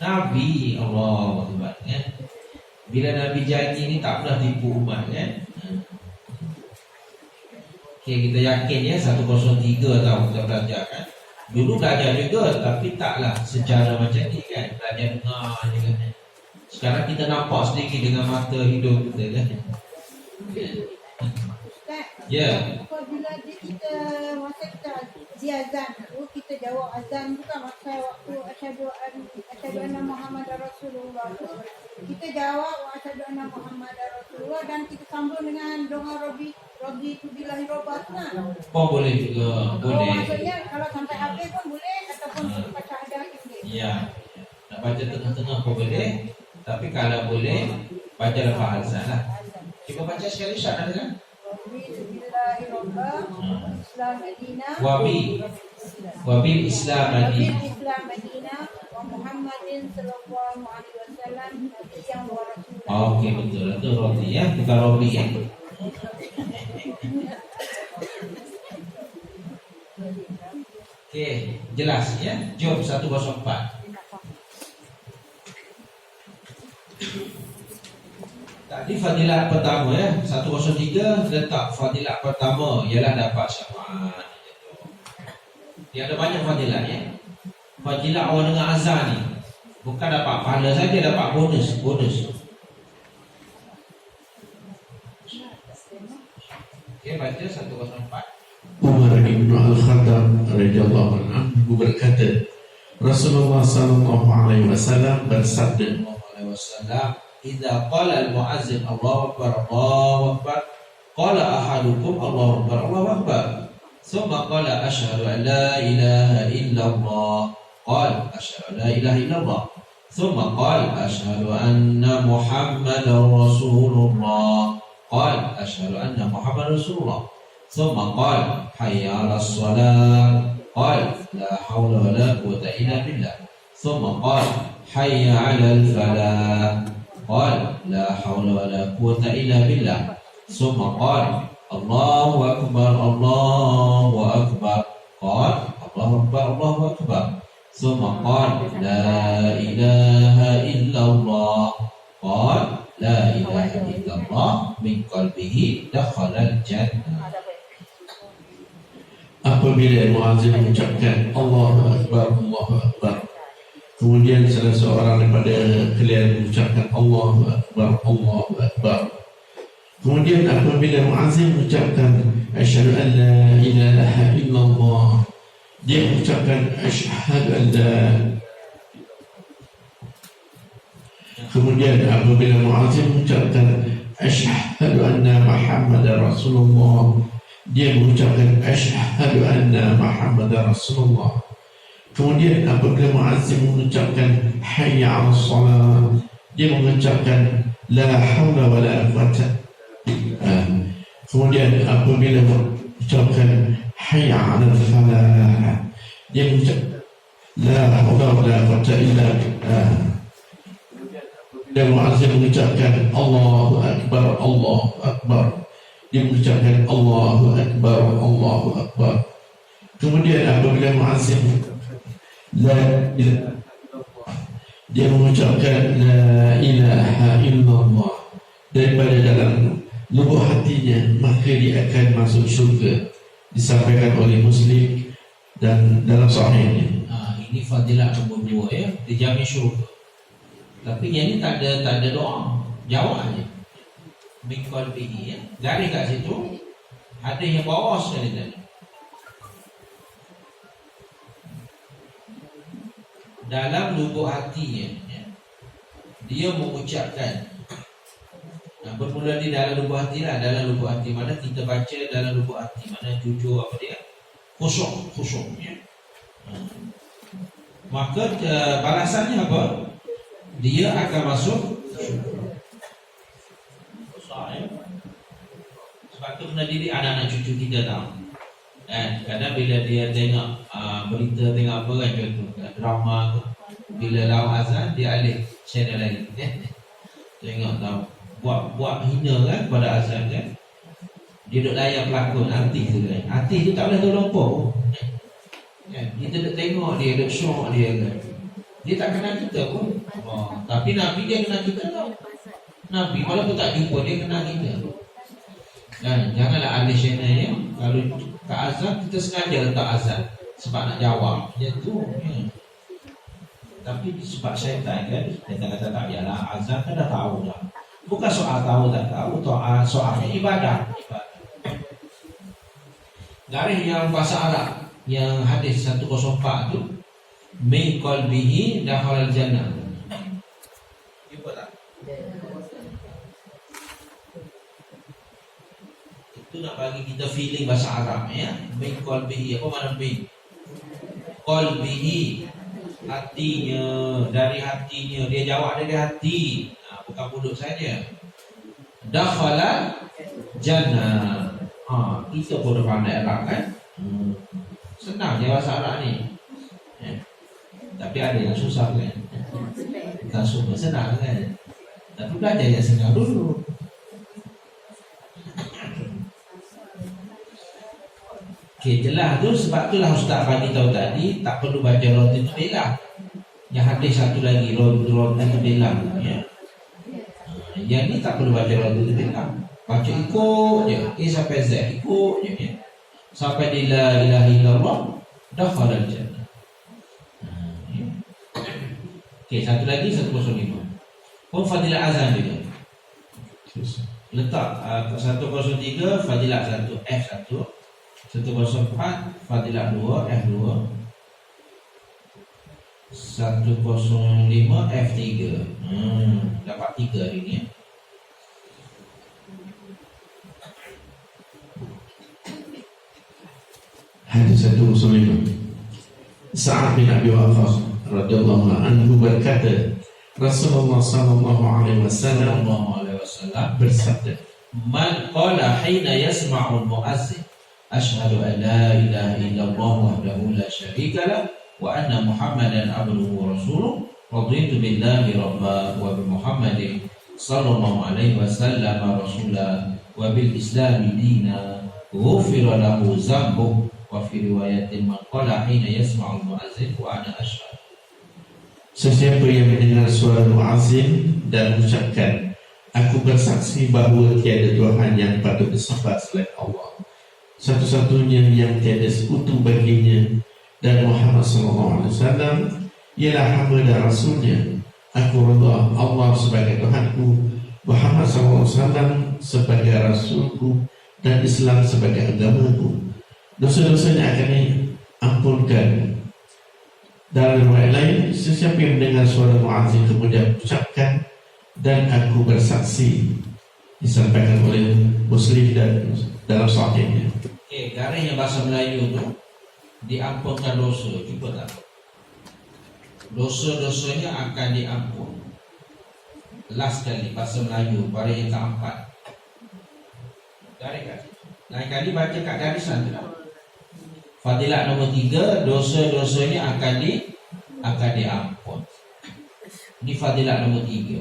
Nabi Allah kan. Bila Nabi janji ni tak pernah tipu umat kan. Okay, kita yakin ya 103 tahun kita belajar kan. Dulu belajar juga, tapi taklah secara macam ni kan. Belajar dengar je kan. Sekarang kita nampak sedikit dengan mata hidup kita kan. Ustaz, Ya. apabila kita masa kita azan tu, kita kita jawab azan tu kan masa waktu asyhadu anna Muhammadar Rasulullah tu kita jawab asyhadu anna Muhammadar Rasulullah dan kita sambung dengan doa raditu billahi robban kan. Oh boleh juga, boleh. Maksudnya kalau sampai habis pun boleh ataupun selepas syahadah boleh. Ya, nak baca tengah-tengah pun boleh. Tapi kalau boleh baca lepas azan lah. Kita baca sekali syahadah kan? Raditu billahi robban Islam Madinah. Wabil Islam Madinah. Islam Madinah wa Muhammadin sallallahu alaihi wasallam nabiyyan wa rasulan. Okey betul. Itu roti ya, bukan robi ya. Okey, jelas ya. Jom 104. Tadi fadilat pertama ya, 103 letak fadilat pertama ialah dapat syafaat. Dia ada banyak fadilat ya. Fadilat awal dengan azan ni bukan dapat pahala saja, dapat bonus. Okey, baca 104. Umar bin Al-Khattab radhiyallahu anhu berkata, Rasulullah sallallahu alaihi wasallam bersabda, Idza qala al-mu'azzin Allahu akbar, qala ahadukum Allahu akbar, Allahu akbar. Thumma qala asyhadu an la ilaha illallah, qala asyhadu an la ilaha illallah. Thumma qala asyhadu anna Muhammadar Rasulullah, qala asyhadu anna Muhammadar Rasulullah. Thumma qala hayya 'alas shalah, qala la haula wa la quwwata illa billah. Thumma qala hayya 'alal falah, قال لا حول ولا قوة إلا بالله. ثم قال الله أكبر الله أكبر، قال الله أكبر الله أكبر. ثم قال لا إله إلا الله، قال لا إله إلا الله، من قلبه دخل الجنة. apabila muazzin mengucapkan Allahu Akbar, Allahu Akbar, kemudian salah seorang daripada kalian mengucapkan Allahu Akbar, Allahu Akbar. Kemudian apabila muazzin mengucapkan asyhadu an la ilaha illallah, dia mengucapkan asyhadu an la. Kemudian apabila muazzin mengucapkan asyhadu anna Muhammadar Rasulullah, dia mengucapkan asyhadu anna Muhammadar Rasulullah. Kemudian apabila muazzin mengucapkan hayya 'alas shalah, dia mengucapkan la haula wa la quwwata. Kemudian apabila mengucapkan hayya 'alal falah, dia mengucapkan la haula wa la quwwata illa billah. Dan muazzin mengucapkan Allahu Akbar, Allahu Akbar, dia mengucapkan Allahu Akbar, Allahu Akbar. Kemudian apabila muazzin la ilaha, dia mengucapkan la ilaha illallah daripada dalam lubuk hatinya, maka dia akan masuk syurga. Disampaikan oleh Muslim dan dalam sahihnya. Ini fadilat nombor 2 ya, dijamin syurga. Tapi yang ini tak ada doa, jawab aja. Min qalbihi ya, garis kat situ ada yang bawah sekali tadi. Dalam lubuk hatinya ya, dia mengucapkan. Bermula di dalam lubuk hati lah. Dalam lubuk hati mana kita baca, dalam lubuk hati mana jujur apa dia, khusyuk ya. Maka balasannya apa? Dia akan masuk syurga. Sebab tu kena didik anak-anak cucu kita tahu. Kadang bila dia tengok berita, tengok apa kan, contoh drama tu, bila lawan azan dia alih channel lain tengok tahu buat hina kan pada azan kan, dia duk layan pelakon artis tu kan. Artis tu tak boleh tolong pun kan, kita duk tengok dia, duk syok dia kan, dia tak kenal kita pun. Tapi Nabi dia kenal kita tau. Nabi walaupun tak jumpa dia kenal kita kan. Janganlah alih channel ya. Kalau ke azan kita sengaja letak azan sebab nak jawab dia tu ya. Tapi sebab syaitan kan, dia kata tak payahlah, azan kan dah tahu dah. Bukan soal tahu tak tahu, soalnya ibadah. Garis yang bahasa Arab yang hadis 104 tu, min qalbihi dakhalal jannah. Jumpa tak? Itu nak bagi kita feeling bahasa Arab ya. Min qalbihi, apa makna min? Qalbihi, hatinya, dari hatinya. Dia jawab dari hati, bukan mulut saja. Dakhala jannah. Kita pun dah pandai Arab kan? Senang je bahasa Arab ni. Tapi ada yang susah kan? Bukan semua senang kan? Tapi belajar yang senang dulu. Okey, jelas tu, sebab itulah Ustaz bagi tahu tadi tak perlu baca roti tu belah. Yang hadis satu lagi roti tu belah ya. Yang ni tak perlu baca roti tu belah. Baca ikut je, A sampai Z ikut je ya. Sampai di la ilaha illallah dakhalal jannah. Okey, satu lagi 105. Pun fadilah azan juga. Letak 103 fadilah 1 F1, 104 fadilah 2 F2, 105 F3. Dapat 3 hari ni ya. Hadis 105. Sa'ad bin Abi Waqqas radhiyallahu anhu berkata, Rasulullah sallallahu alaihi wasallam bersabda, Man qala hina yasma'ul mu'azzin asyhadu an la ilaha illallah wahdahu la syarika lah wa anna Muhammadan abduhu wa rasuluh raditu billahi rabba wa bi Muhammadin sallallahu alaihi wasallam rasula wa bil islami dina ghufira lahu zambuh wa fi riwayatin man qala hina yasma'ul mu'azzin wa ana asyhadu. Sesiapa yang mendengar suara muazzin dan mengucapkan, aku bersaksi bahawa tiada Tuhan yang patut disembah selain Allah, satu-satunya yang tiada sekutu baginya, dan Muhammad SAW ialah hamba dan Rasulnya. Aku redha Allah sebagai Tuhanku, Muhammad SAW sebagai Rasulku, dan Islam sebagai agamaku. Dosa-dosanya akan diampunkan. Dalam riwayat lain, sesiapa yang mendengar suara muazzin kemudian ucapkan, dan aku bersaksi, disampaikan oleh Muslim dan dalam sahihnya. Okey, garis yang bahasa Melayu tu diampunkan dosa, cuba tak? Dosa-dosanya akan diampun. Last kali bahasa Melayu, baris yang keempat. Garis kat situ. Lain kali baca kat garisan tu dah. Fadilat nombor 3, dosa-dosanya akan diampun. Ini fadilat nombor 3.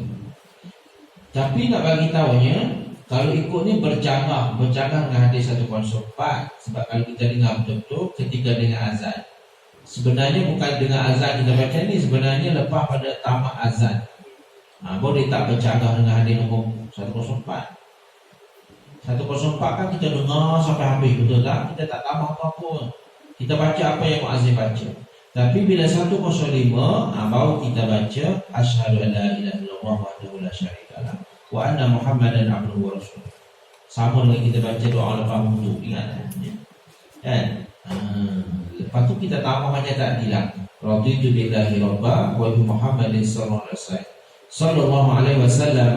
Tapi nak bagi tahunya, kalau ikut ni bercanggah dengan hadis 104. Sebab kalau kita dengar betul-betul ketika dengan azan, sebenarnya bukan dengan azan kita baca ni, sebenarnya lepas pada tamat azan. Boleh tak bercanggah dengan hadis nombor 104. 104 kan kita dengar sampai habis, betul tak? Kita tak tambah apa-apa, kita baca apa yang muazzin baca. Tapi bila 105 baru kita baca asyhadu an la ilaha illallah wahdahu la syarika lah wa anna Muhammadan abduhu wa rasuluh. Sama dengan kita baca doa lepas wudu, ingat kan? Lepas tu kita tambah macam tadi lah, raditu billahi rabba wa bi Muhammadin sallallahu alaihi wasallam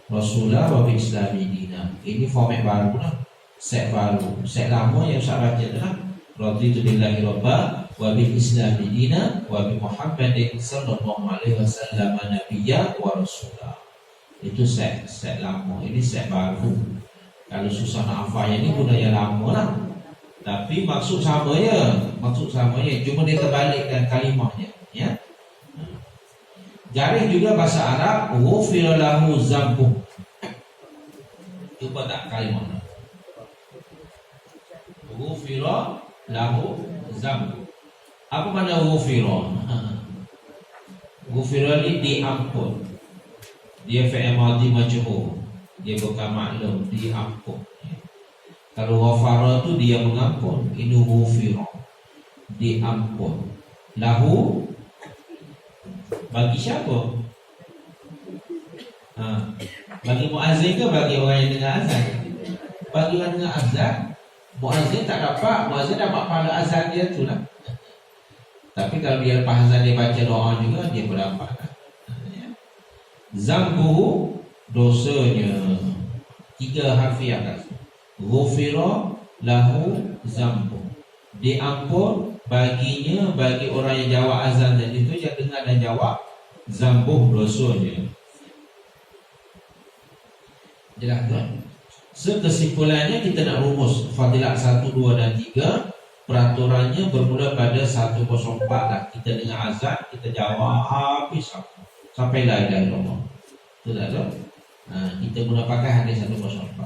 rasulah wa bi islami dina. Ini format baru lah, set baru. Set lama yang saya baca tu lah, raditu billahi rabba wa bil islami dina wa bi Muhammadin sallallahu alaihi wasallam nabiyya wa rasulah. Itu set lama. Ini set baru. Kalau susah nak hafal yang ni guna yang lama lah. Tapi maksud sama ya. Cuma dia terbalikkan kalimahnya ya. Garis juga bahasa Arab, ghufira lahu zambuh. Cuba tak kalimahnya. Ghufira lahu zambuh. Apa makna ghufira? Ghufira ni diampun. Dia fi'il madhi majhul. Dia bukan maklum, diampun. Kalau ghafara tu dia mengampun. Ini ghufira, diampun. Lahu bagi siapa? Bagi muazzin ke bagi orang yang dengar azan? Bagi orang dengar azan Muazzin tak dapat, muazzin dapat pahala azan dia tu lah. Tapi kalau dia lepas azan dia baca doa juga, dia berdapat. Zambuhu, dosanya. 3 harfiah kan. Ghufira lahu zambu, diampun baginya, bagi orang yang jawab azan tadi itu, yang dengar dan jawab, zambuh, dosanya. Jelas tak? Kesimpulannya kita nak rumus fadilat 1, 2 dan 3. Peraturannya bermula pada 104 lah. Kita dengar azan, kita jawab habis sampai la ilaha illallah. Betul tak tu? Kita guna pakai hadis 104.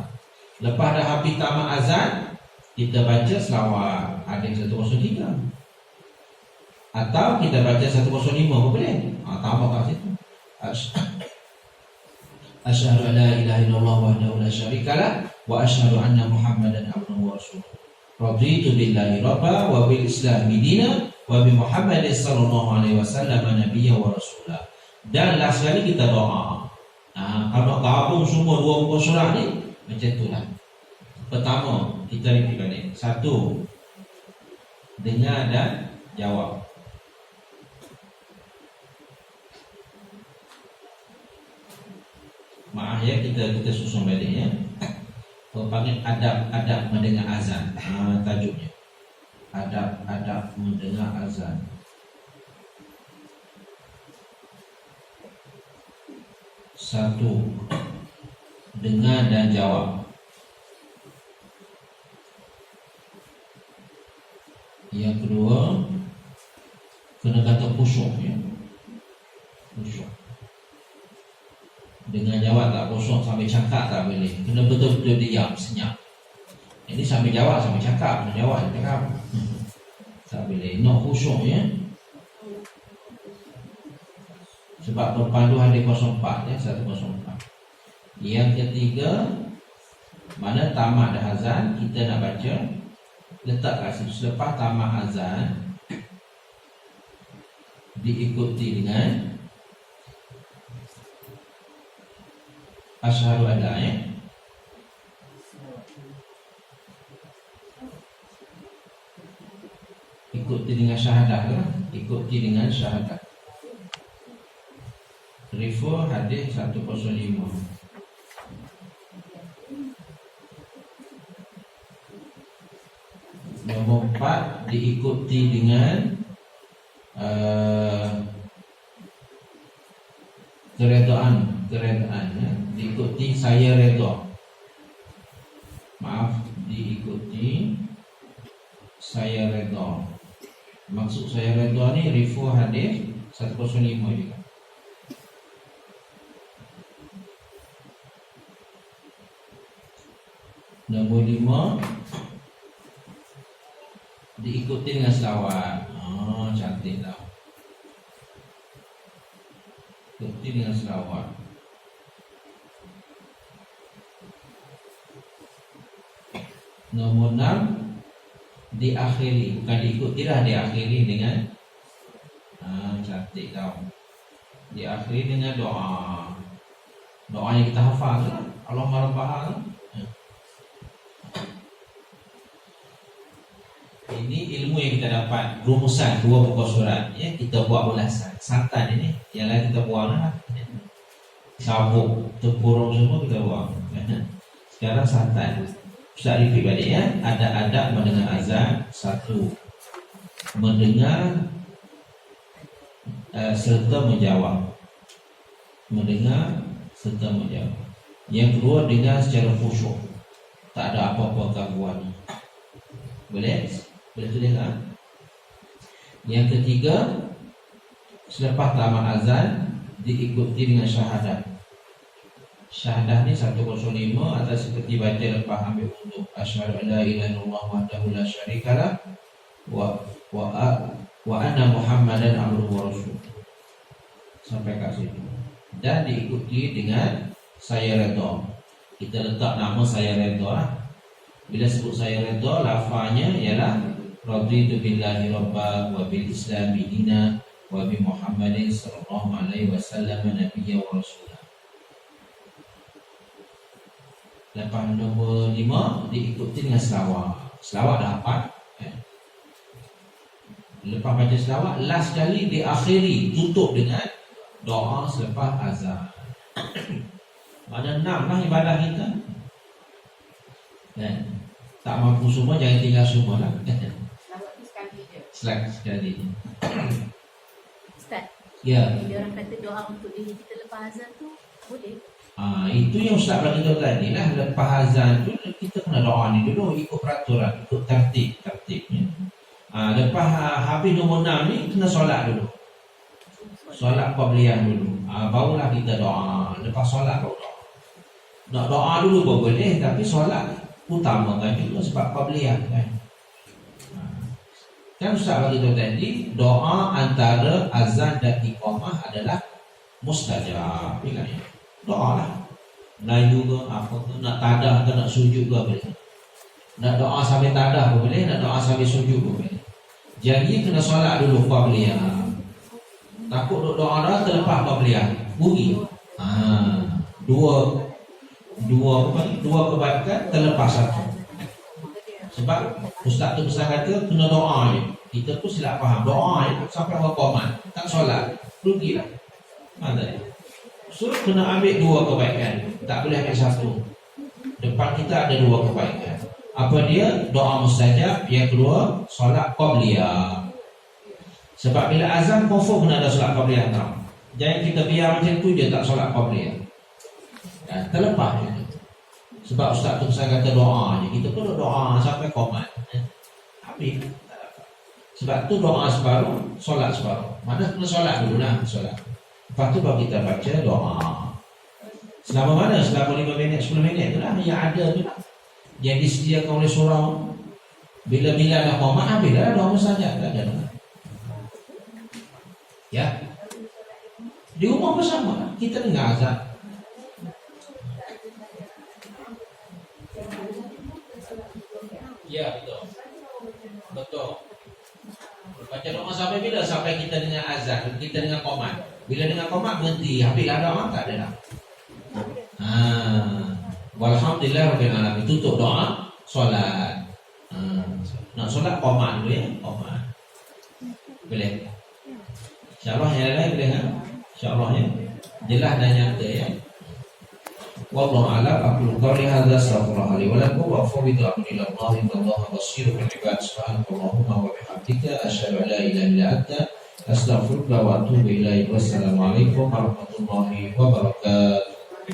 Lepas dah habis tamat azan, kita baca selawat hadis 103. Atau kita baca 105 pun boleh. Tambah kat situ. Asyhadu an la ilaha illallah wahdahu la syarikalah wa asyhadu anna Muhammadan abduhu wa rasuluh. Raditu billahi rabba wa bil islami dina wa bi Muhammadin sallallahu alaihi wasallam nabiyya wa rasulah. Dan last sekali kita doa. Kalau gabung semua 2 buku surah ni macam itulah. Pertama, kita repeat balik. 1, dengar dan jawab. Maaf ya, kita susun balik ya. Panggil adab mendengar azan. Tajuknya. Adab mendengar azan. 1, dengar dan jawab. Yang kedua, kena kata khusyuk ya. Khusyuk. Dengan jawab tak khusyuk, sambil cakap tak boleh. Kena betul-betul diam, senyap. Ini sambil jawab, sambil cakap. Kena jawab, cakap. Tak boleh. No khusyuk ya. Sebab berpandu hadis 04 ya, 104. Yang ketiga, mana tamat dah azan, kita nak baca, letak kat situ. Selepas tamat azan, diikuti dengan asyhadu an la ya. Ikuti dengan syahadah kan? Ikuti dengan syahadah. Refer hadis 105. Nombor 4, diikuti dengan keredaan ya. Diikuti saya redha. Maaf, diikuti saya redha. Maksud saya redha ni refer hadis 105 juga. Nombor 5, diikuti dengan selawat. Cantik tau. Ikuti dengan selawat. Nombor 6, diakhiri. Bukan diikuti lah, diakhiri dengan cantik tau. Diakhiri dengan doa. Doa yang kita hafal lah. Allahumma rabbah. Ini ilmu yang kita dapat, rumusan 2 buku surat ya, kita buat ulasan santan ini, yang lain kita buang lah. Sabuk, tempurung semua kita buang. Sekarang santan. Ustaz repeat balik ya. Ada adab mendengar azan. 1, mendengar serta menjawab. Mendengar serta menjawab. Yang kedua, dengar secara khusyuk, tak ada apa-apa gangguan. Boleh? Boleh tulis tak? Yang ketiga, selepas tamat azan, diikuti dengan syahadat. Syahadah ni 105 atau seperti baca lepas ambil wudu. Asyhadu an la ilaha illallah wahdahu la syarikalah wa anna Muhammadan abduhu wa rasuluh. Sampai kat situ. Dan diikuti dengan saya redha. Kita letak nama saya redha lah. Bila sebut saya redha, lafaznya ialah raditu billahi rabba wa bil islami dina wa bi Muhammadin sallallahu alaihi wasallam nabiyya wa rasulah. Lepas nombor 5, diikuti dengan selawat. selawat dah hafal. Lepas baca selawat, last kali diakhiri, tutup dengan doa selepas azan. Mana 6 lah ibadah kita. Tak mampu semua, jangan tinggal semua lah. Selawat tu sekali je. Sekali. Ustaz, Ya. dia orang kata doa untuk diri kita lepas azan tu boleh? Itu yang Ustaz bagi tahu tadi lah. Lepas azan tu kita kena doa ni dulu, ikut peraturan, ikut tertibnya. Lepas habis nombor 6 ni kena solat dulu. Solat qabliyah dulu. Barulah kita doa. Lepas solat baru doa. Nak doa dulu pun boleh, tapi solat utamakan juga sebab qabliyah kan. Kan Ustaz bagi tahu tadi, doa antara azan dan iqamah adalah mustajab. Ingat ya? Doa lah. Melayu ke apa ke, nak tadah ke nak sujud ke boleh. Nak doa sampai tadah pun boleh, nak doa sampai sujud pun boleh. Jadi kena solat dulu qabliyah. Takut doa dah terlepas qabliyah, rugi. Dua kebaikan terlepas satu. Sebab Ustaz tu besar kata kena doa je. Kita pun silap faham doa je sampai qamat, tak solat, rugilah. Mana? So kena ambil dua kebaikan, tak boleh ambil satu. Depan kita ada dua kebaikan. Apa dia? Doa mustajab. Yang kedua, solat qabliyah. Sebab bila azan confirm kena ada solat qabliyah tau. Jangan kita biar macam tu je tak solat qabliyah. Terlepas je. Sebab Ustaz tu saya kata doa je. Kita pun doa sampai qamat. Habis. Sebab tu doa separuh, solat separuh. Mana kena solat dulu lah, solat. Lepas tu baru kita baca doa. Selama mana? Selama 5 minit, 10 minit tu lah yang ada tu lah. Yang disediakan oleh surau. Bila-bila dah qamat, habislah doa mustajab. Tak ada lah. Ya. Di rumah bersama kita dengar azan. Ya, betul. Baca doa sampai bila? Sampai kita dengar azan, kita dengar qamat. Bila dengar qamat berhenti, habislah doa, tak ada dah. Walhamdulillah rabbil alamin. Tutup doa, solat. Nak solat qamat dulu ya, qamat. Boleh. InsyaAllah yang lain boleh kan? InsyaAllah ya. Jelas dan nyata ya. Wallahu a'lam. Aku qawli hadza astaghfirullah li wa lakum wa a'udzu billahi minallahi wallahu basirun bil ibad. Subhanallahumma wa bihamdika asyhadu an la ilaha illa anta astaghfiruka wa atubu ilaik. Wassalamu alaikum warahmatullahi wabarakatuh.